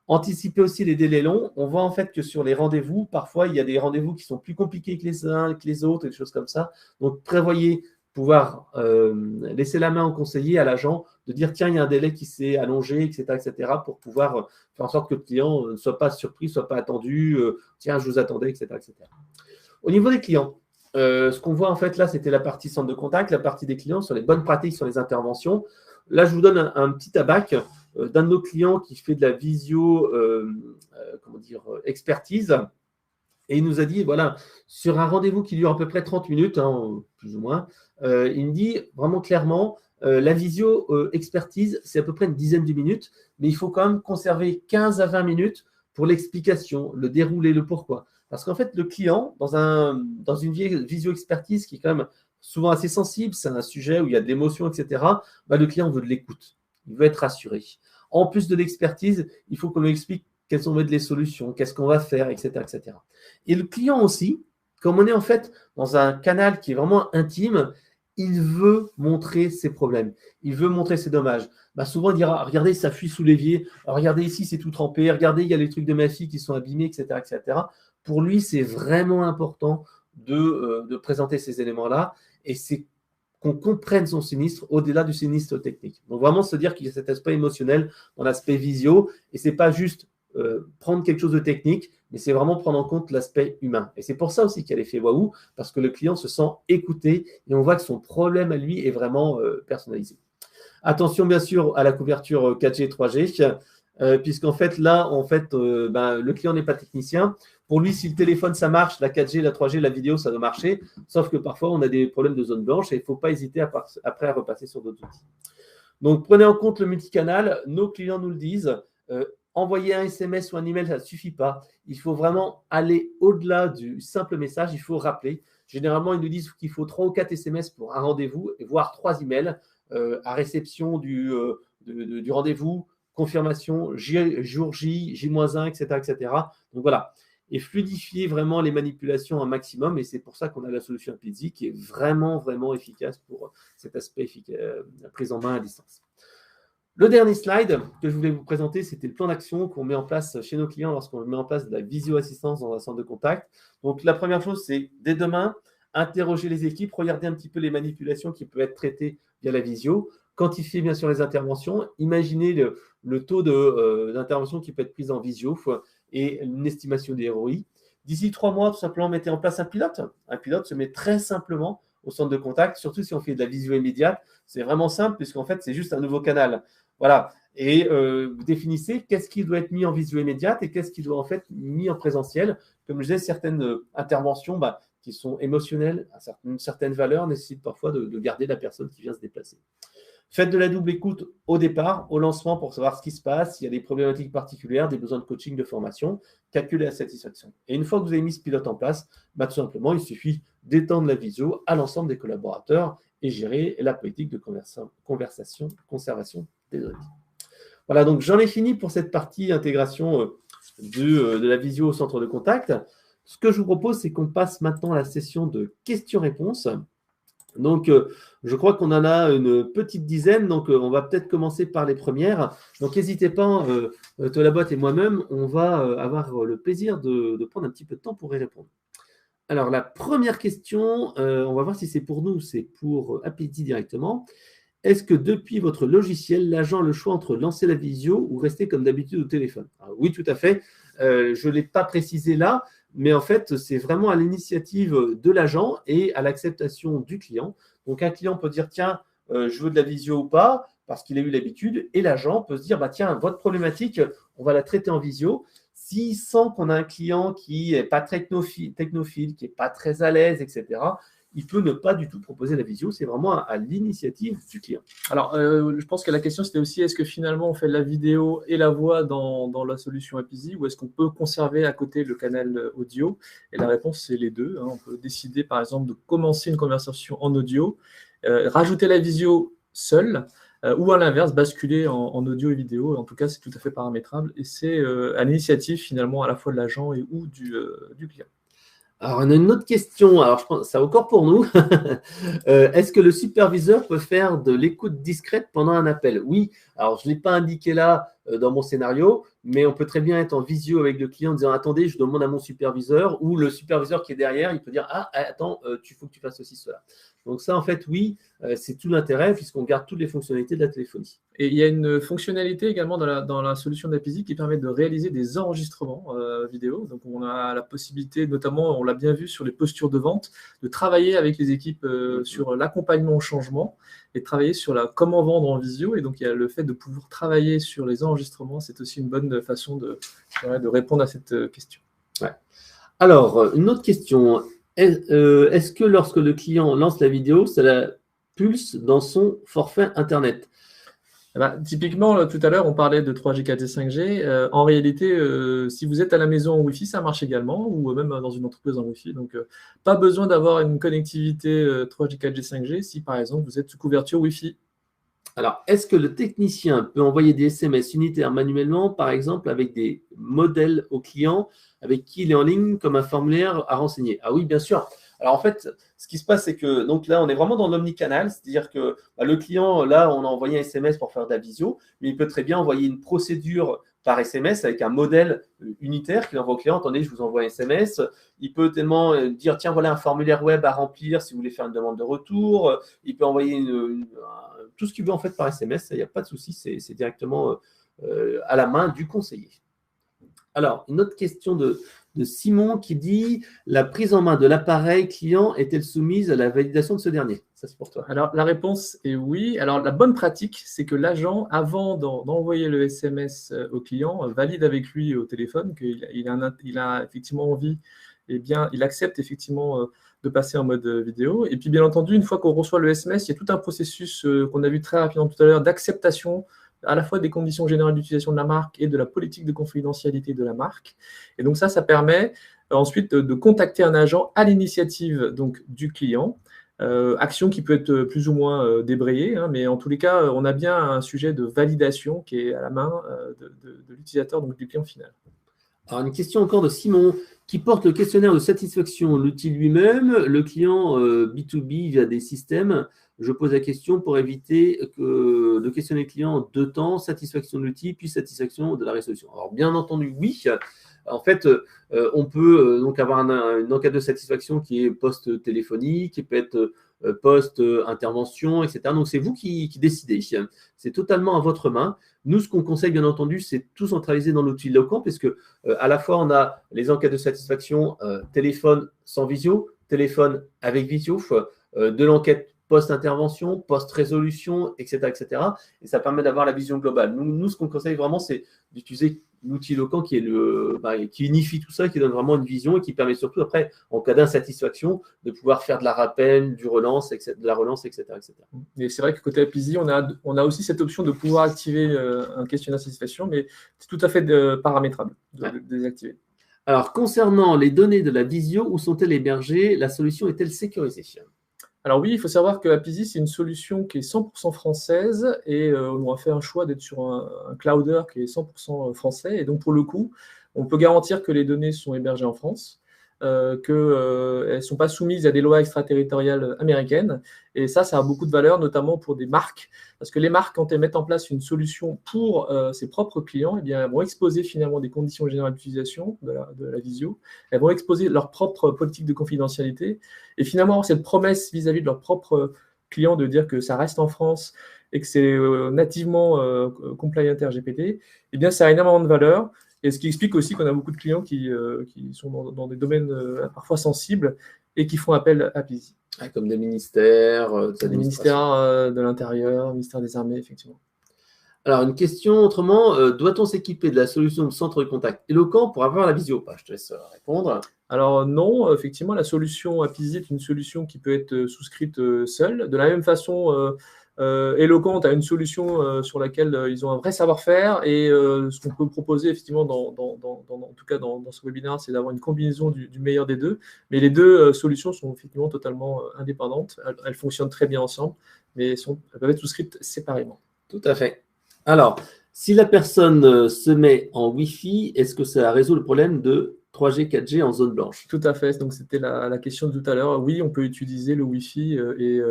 Anticiper aussi les délais longs. On voit en fait que sur les rendez-vous, parfois, il y a des rendez-vous qui sont plus compliqués que les uns, que les autres, et des choses comme ça. Donc, prévoyez pouvoir laisser la main au conseiller, à l'agent, de dire « tiens, il y a un délai qui s'est allongé, etc. » pour pouvoir faire en sorte que le client ne soit pas surpris, ne soit pas attendu, « tiens, je vous attendais, etc. » Au niveau des clients, ce qu'on voit en fait là, c'était la partie centre de contact, la partie des clients sur les bonnes pratiques, sur les interventions. Là, je vous donne un petit abac d'un de nos clients qui fait de la visio expertise. Et il nous a dit, voilà, sur un rendez-vous qui dure à peu près 30 minutes, plus ou moins, il me dit vraiment clairement, la visio expertise, c'est à peu près une dizaine de minutes, mais il faut quand même conserver 15 à 20 minutes pour l'explication, le déroulé, le pourquoi. Parce qu'en fait, le client, dans une visio expertise qui est quand même souvent assez sensible, c'est un sujet où il y a de l'émotion, etc., le client veut de l'écoute, il veut être rassuré. En plus de l'expertise, il faut qu'on lui explique quelles sont les solutions, qu'est-ce qu'on va faire, etc., etc. Et le client aussi, comme on est en fait dans un canal qui est vraiment intime, il veut montrer ses problèmes, il veut montrer ses dommages. Souvent, il dira, regardez, ça fuit sous l'évier, regardez ici, c'est tout trempé, regardez, il y a les trucs de ma fille qui sont abîmés, etc., etc. Pour lui, c'est vraiment important de présenter ces éléments-là et c'est qu'on comprenne son sinistre au-delà du sinistre technique. Donc, vraiment se dire qu'il y a cet aspect émotionnel dans l'aspect visio et ce n'est pas juste prendre quelque chose de technique, mais c'est vraiment prendre en compte l'aspect humain. Et c'est pour ça aussi qu'il y a l'effet waouh, parce que le client se sent écouté et on voit que son problème à lui est vraiment personnalisé. Attention bien sûr à la couverture 4G, 3G, puisqu'en fait là, le client n'est pas technicien. Pour lui, si le téléphone ça marche, la 4G, la 3G, la vidéo, ça doit marcher. Sauf que parfois, on a des problèmes de zone blanche et il ne faut pas hésiter après à repasser sur d'autres outils. Donc, prenez en compte le multicanal. Nos clients nous le disent. Envoyer un SMS ou un email, ça ne suffit pas. Il faut vraiment aller au-delà du simple message. Il faut rappeler. Généralement, ils nous disent qu'il faut 3 ou 4 SMS pour un rendez-vous, voire 3 emails à réception du rendez-vous, confirmation, jour J, J-1, etc., etc. Donc voilà. Et fluidifier vraiment les manipulations un maximum. Et c'est pour ça qu'on a la solution Apizzi qui est vraiment, vraiment efficace pour cet aspect prise en main à distance. Le dernier slide que je voulais vous présenter, c'était le plan d'action qu'on met en place chez nos clients lorsqu'on met en place de la visio-assistance dans un centre de contact. Donc, la première chose, c'est dès demain, interroger les équipes, regarder un petit peu les manipulations qui peuvent être traitées via la visio, quantifier bien sûr les interventions, imaginez le taux d'intervention qui peut être prise en visio et une estimation des ROI. D'ici 3 mois, tout simplement, mettez en place un pilote. Un pilote se met très simplement au centre de contact, surtout si on fait de la visio immédiate. C'est vraiment simple puisqu'en fait, c'est juste un nouveau canal. Voilà. Et vous définissez qu'est-ce qui doit être mis en visio immédiate et qu'est-ce qui doit en fait être mis en présentiel. Comme je disais, certaines interventions qui sont émotionnelles, à une certaine valeur, nécessitent parfois de garder la personne qui vient se déplacer. Faites de la double écoute au départ, au lancement, pour savoir ce qui se passe, s'il y a des problématiques particulières, des besoins de coaching, de formation, calculez la satisfaction. Et une fois que vous avez mis ce pilote en place, tout simplement, il suffit d'étendre la visio à l'ensemble des collaborateurs et gérer la politique de conservation des données. Voilà, donc j'en ai fini pour cette partie intégration de la visio au centre de contact. Ce que je vous propose, c'est qu'on passe maintenant à la session de questions-réponses. Donc, je crois qu'on en a une petite dizaine, donc on va peut-être commencer par les premières. Donc, n'hésitez pas, Tolabot et moi-même, on va avoir le plaisir de prendre un petit peu de temps pour y répondre. Alors, la première question, on va voir si c'est pour nous ou c'est pour Apidi directement. Est-ce que depuis votre logiciel, l'agent a le choix entre lancer la visio ou rester comme d'habitude au téléphone? Alors, oui, tout à fait. Je ne l'ai pas précisé là, mais en fait, c'est vraiment à l'initiative de l'agent et à l'acceptation du client. Donc, un client peut dire, tiens, je veux de la visio ou pas, parce qu'il a eu l'habitude, et l'agent peut se dire, tiens, votre problématique, on va la traiter en visio. S'il sent qu'on a un client qui n'est pas très technophile, qui n'est pas très à l'aise, etc., il peut ne pas du tout proposer la visio. C'est vraiment à l'initiative du client. Alors, je pense que la question, c'était aussi, est-ce que finalement, on fait la vidéo et la voix dans la solution Apizee, ou est-ce qu'on peut conserver à côté le canal audio? Et la réponse, c'est les deux. On peut décider, par exemple, de commencer une conversation en audio, rajouter la visio seule, ou à l'inverse, basculer en audio et vidéo. En tout cas, c'est tout à fait paramétrable. Et c'est à l'initiative, finalement, à la fois de l'agent et ou du client. Alors, on a une autre question. Alors, je pense, c'est encore pour nous. Est-ce que le superviseur peut faire de l'écoute discrète pendant un appel? Oui. Alors, je ne l'ai pas indiqué là dans mon scénario, mais on peut très bien être en visio avec le client en disant « Attendez, je demande à mon superviseur » ou le superviseur qui est derrière, il peut dire « Ah, attends, il faut que tu fasses ceci, cela ». Donc ça, en fait, oui, c'est tout l'intérêt puisqu'on garde toutes les fonctionnalités de la téléphonie. Et il y a une fonctionnalité également dans la solution d'Apizee qui permet de réaliser des enregistrements vidéo. Donc, on a la possibilité, notamment, on l'a bien vu sur les postures de vente, de travailler avec les équipes sur l'accompagnement au changement et de travailler sur comment vendre en visio. Et donc, il y a le fait de pouvoir travailler sur les enregistrements. C'est aussi une bonne façon de répondre à cette question. Ouais. Alors, une autre question. Est-ce que lorsque le client lance la vidéo, ça la pulse dans son forfait Internet? Typiquement, tout à l'heure, on parlait de 3G, 4G, 5G. En réalité, si vous êtes à la maison en Wi-Fi, ça marche également, ou même dans une entreprise en Wi-Fi. Donc, pas besoin d'avoir une connectivité 3G, 4G, 5G si, par exemple, vous êtes sous couverture Wi-Fi. Alors, est-ce que le technicien peut envoyer des SMS unitaires manuellement, par exemple, avec des modèles au client avec qui il est en ligne, comme un formulaire à renseigner? Ah oui, bien sûr. Alors, en fait, ce qui se passe, c'est que donc là, on est vraiment dans l'omnicanal, c'est-à-dire que le client, là, on a envoyé un SMS pour faire de la visio, mais il peut très bien envoyer une procédure par SMS avec un modèle unitaire qu'il envoie au client. Attendez, je vous envoie un SMS. Il peut tellement dire, tiens, voilà un formulaire web à remplir si vous voulez faire une demande de retour. Il peut envoyer tout ce qu'il veut en fait par SMS. Il n'y a pas de souci, c'est directement à la main du conseiller. Alors, une autre question de Simon qui dit « La prise en main de l'appareil client est-elle soumise à la validation de ce dernier ?» Ça, c'est pour toi. Alors, la réponse est oui. Alors, la bonne pratique, c'est que l'agent, avant d'envoyer le SMS au client, valide avec lui au téléphone qu'il a effectivement envie, il accepte effectivement de passer en mode vidéo. Et puis, bien entendu, une fois qu'on reçoit le SMS, il y a tout un processus qu'on a vu très rapidement tout à l'heure d'acceptation à la fois des conditions générales d'utilisation de la marque et de la politique de confidentialité de la marque. Et donc ça permet ensuite de contacter un agent à l'initiative donc du client, action qui peut être plus ou moins débrayée, mais en tous les cas, on a bien un sujet de validation qui est à la main de l'utilisateur, donc du client final. Alors, une question encore de Simon qui porte le questionnaire de satisfaction, l'outil lui-même, le client B2B via des systèmes. Je pose la question pour éviter de questionner le client en 2 temps, satisfaction de l'outil, puis satisfaction de la résolution. Alors, bien entendu, oui. En fait, on peut donc avoir une enquête de satisfaction qui est post-téléphonique, qui peut être post-intervention, etc. Donc, c'est vous qui décidez. C'est totalement à votre main. Nous, ce qu'on conseille, bien entendu, c'est tout centraliser dans l'outil Loquant, puisque à la fois, on a les enquêtes de satisfaction téléphone sans visio, téléphone avec visio, de l'enquête post-intervention, post-résolution, etc., etc. Et ça permet d'avoir la vision globale. Nous, ce qu'on conseille vraiment, c'est d'utiliser l'outil Locan qui unifie tout ça, qui donne vraiment une vision et qui permet surtout, après, en cas d'insatisfaction, de pouvoir faire de la rappel, de la relance, etc., etc. Et c'est vrai que côté Apizzi, on a aussi cette option de pouvoir activer un questionnaire de satisfaction, mais c'est tout à fait paramétrable de désactiver. Alors, concernant les données de la visio, où sont-elles hébergées? La solution est-elle sécurisée? Alors oui, il faut savoir que Apizzi, c'est une solution qui est 100% française et on a fait un choix d'être sur un clouder qui est 100% français. Et donc, pour le coup, on peut garantir que les données sont hébergées en France, qu'elles ne sont pas soumises à des lois extraterritoriales américaines. Et ça a beaucoup de valeur, notamment pour des marques. Parce que les marques, quand elles mettent en place une solution pour ses propres clients, eh bien, elles vont exposer finalement des conditions générales d'utilisation de la visio. Elles vont exposer leur propre politique de confidentialité. Et finalement, cette promesse vis-à-vis de leurs propres clients de dire que ça reste en France et que c'est nativement compliant RGPD, eh bien, ça a énormément de valeur. Et ce qui explique aussi qu'on a beaucoup de clients qui sont dans des domaines parfois sensibles et qui font appel à Apizzi. Comme des ministères, des ministères de l'Intérieur, ministère des Armées, effectivement. Alors, une question autrement, doit-on s'équiper de la solution de centre de contact Eloquent pour avoir la visio? Je te laisse répondre. Alors non, effectivement, la solution Apizzi est une solution qui peut être souscrite seule. De la même façon, Eloquent a une solution sur laquelle ils ont un vrai savoir-faire et ce qu'on peut proposer effectivement en tout cas dans ce webinaire, c'est d'avoir une combinaison du meilleur des deux. Mais les deux solutions sont effectivement totalement indépendantes. Elles fonctionnent très bien ensemble, mais elles peuvent être souscrites séparément. Tout à fait. Alors, si la personne se met en Wi-Fi, est-ce que ça résout le problème de 3G, 4G en zone blanche? Tout à fait. Donc, c'était la question de tout à l'heure. Oui, on peut utiliser le Wi-Fi et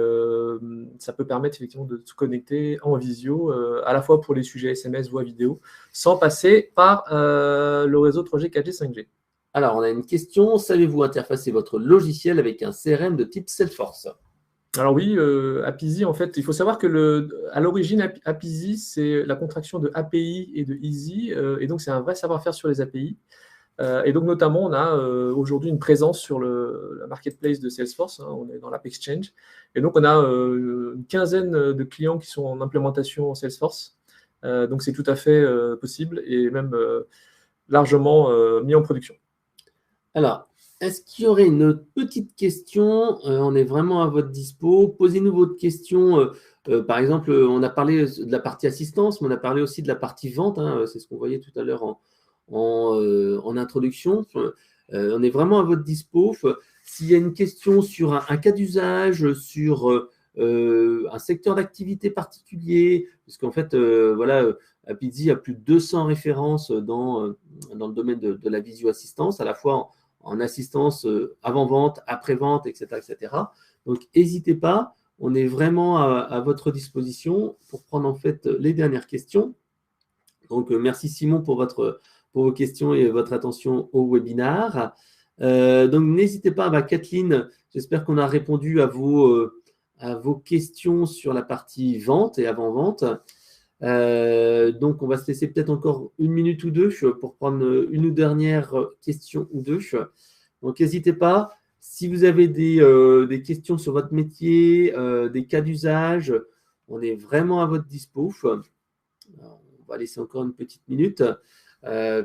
ça peut permettre effectivement de se connecter en visio, à la fois pour les sujets SMS, voix, vidéo, sans passer par le réseau 3G, 4G, 5G. Alors, on a une question. Savez-vous interfacer votre logiciel avec un CRM de type Salesforce? Alors oui, Apizzi, en fait, il faut savoir que à l'origine, Apizzi, c'est la contraction de API et de Easy, et donc c'est un vrai savoir-faire sur les API. Et donc, notamment, on a aujourd'hui une présence sur la marketplace de Salesforce. On est dans l'App Exchange. Et donc, on a une quinzaine de clients qui sont en implémentation en Salesforce. Donc, c'est tout à fait possible et même largement mis en production. Alors, est-ce qu'il y aurait une petite question? On est vraiment à votre dispo. Posez-nous votre question. Par exemple, on a parlé de la partie assistance, mais on a parlé aussi de la partie vente. C'est ce qu'on voyait tout à l'heure en introduction. On est vraiment à votre dispo. S'il y a une question sur un cas d'usage, sur un secteur d'activité particulier, parce qu'en fait, Apizzi a plus de 200 références dans le domaine de la visio-assistance, à la fois en assistance avant-vente, après-vente, etc., etc. Donc, n'hésitez pas. On est vraiment à votre disposition pour prendre en fait les dernières questions. Donc, merci Simon pour vos questions et votre attention au webinaire. Donc, n'hésitez pas, Kathleen, j'espère qu'on a répondu à vos questions sur la partie vente et avant-vente. Donc, on va se laisser peut-être encore une minute ou deux pour prendre une ou dernière question ou deux. Donc, n'hésitez pas. Si vous avez des questions sur votre métier, des cas d'usage, on est vraiment à votre dispo. Alors, on va laisser encore une petite minute,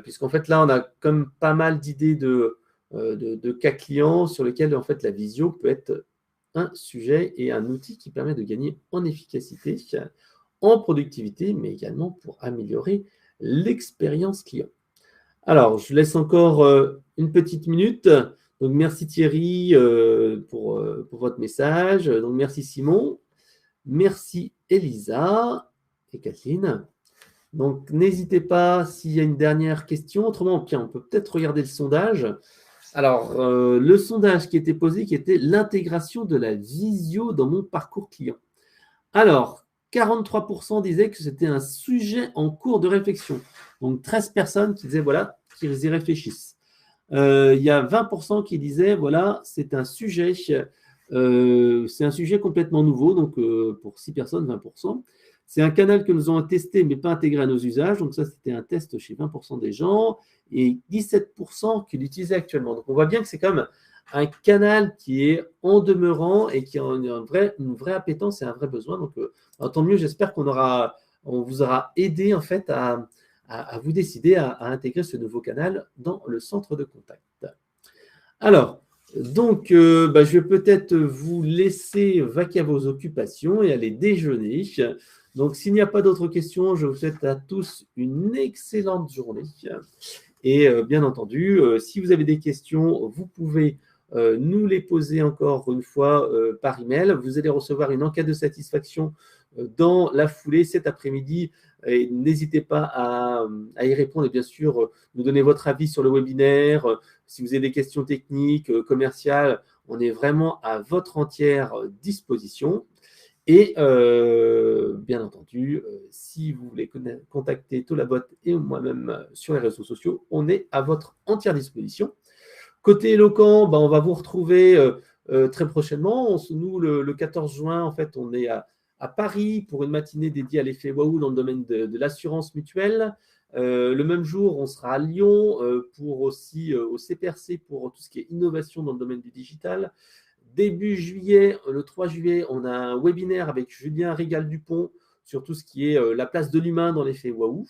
puisqu'en fait, là, on a comme pas mal d'idées de cas clients sur lesquels, en fait, la visio peut être un sujet et un outil qui permet de gagner en efficacité, en productivité, mais également pour améliorer l'expérience client. Alors, je laisse encore une petite minute. Donc, merci Thierry pour votre message. Donc, merci Simon. Merci Elisa et Kathleen. Donc, n'hésitez pas s'il y a une dernière question. Autrement, on peut peut-être regarder le sondage. Alors, le sondage qui était posé, qui était l'intégration de la visio dans mon parcours client. Alors, 43% disaient que c'était un sujet en cours de réflexion. Donc, 13 personnes qui disaient, voilà, qu'ils y réfléchissent. Il y a 20% qui disaient, voilà, c'est un sujet complètement nouveau. Donc, pour 6 personnes, 20%. C'est un canal que nous avons testé, mais pas intégré à nos usages. Donc, ça, c'était un test chez 20% des gens et 17% qui l'utilisaient actuellement. Donc, on voit bien que c'est quand même un canal qui est en demeurant et qui a une vraie appétence et un vrai besoin. Donc, tant mieux, j'espère qu'on vous aura aidé en fait à vous décider à intégrer ce nouveau canal dans le centre de contact. Alors, donc, je vais peut-être vous laisser vaquer à vos occupations et aller déjeuner. Donc, s'il n'y a pas d'autres questions, je vous souhaite à tous une excellente journée. Et bien entendu, si vous avez des questions, vous pouvez nous les poser encore une fois par email. Vous allez recevoir une enquête de satisfaction dans la foulée cet après-midi. Et n'hésitez pas à y répondre et bien sûr, nous donner votre avis sur le webinaire. Si vous avez des questions techniques, commerciales, on est vraiment à votre entière disposition. Et bien entendu, si vous voulez contacter Tolabot et moi-même sur les réseaux sociaux, on est à votre entière disposition. Côté Eloquent, on va vous retrouver très prochainement. Nous, le 14 juin, en fait, on est à Paris pour une matinée dédiée à l'effet waouh dans le domaine de l'assurance mutuelle. Le même jour, on sera à Lyon pour aussi au CPRC pour tout ce qui est innovation dans le domaine du digital. Début juillet, le 3 juillet, on a un webinaire avec Julien Régal-Dupont sur tout ce qui est la place de l'humain dans l'effet waouh.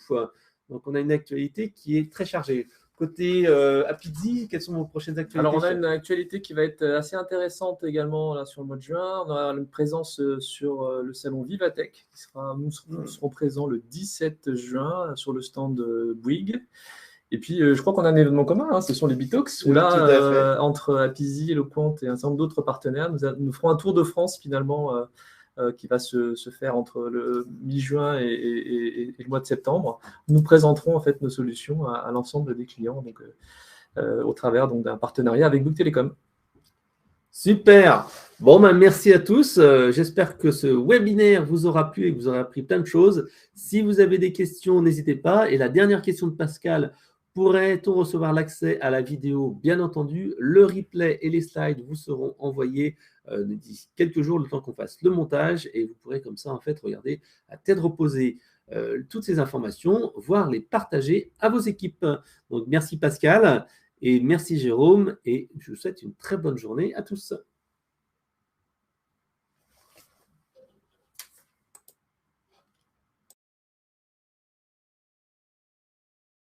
Donc, on a une actualité qui est très chargée. Côté Apizzi, quelles sont vos prochaines actualités? Alors, on a une actualité qui va être assez intéressante également là, sur le mois de juin. On a une présence sur le salon Vivatech. Nous serons présents le 17 juin sur le stand Bouygues. Et puis, je crois qu'on a un événement commun, hein, ce sont les Bitox, où là, entre Apizzi, Eloquent et un certain nombre d'autres partenaires, nous ferons un tour de France finalement qui va se faire entre le mi-juin et le mois de septembre. Nous présenterons en fait nos solutions à l'ensemble des clients donc, au travers d'un partenariat avec Bouygues Télécom. Super. Bon, merci à tous. J'espère que ce webinaire vous aura plu et que vous aurez appris plein de choses. Si vous avez des questions, n'hésitez pas. Et la dernière question de Pascal, pourrait-on recevoir l'accès à la vidéo? Bien entendu, le replay et les slides vous seront envoyés d'ici quelques jours, le temps qu'on fasse le montage. Et vous pourrez comme ça, en fait, regarder à tête reposée toutes ces informations, voire les partager à vos équipes. Donc, merci Pascal et merci Jérôme. Et je vous souhaite une très bonne journée à tous.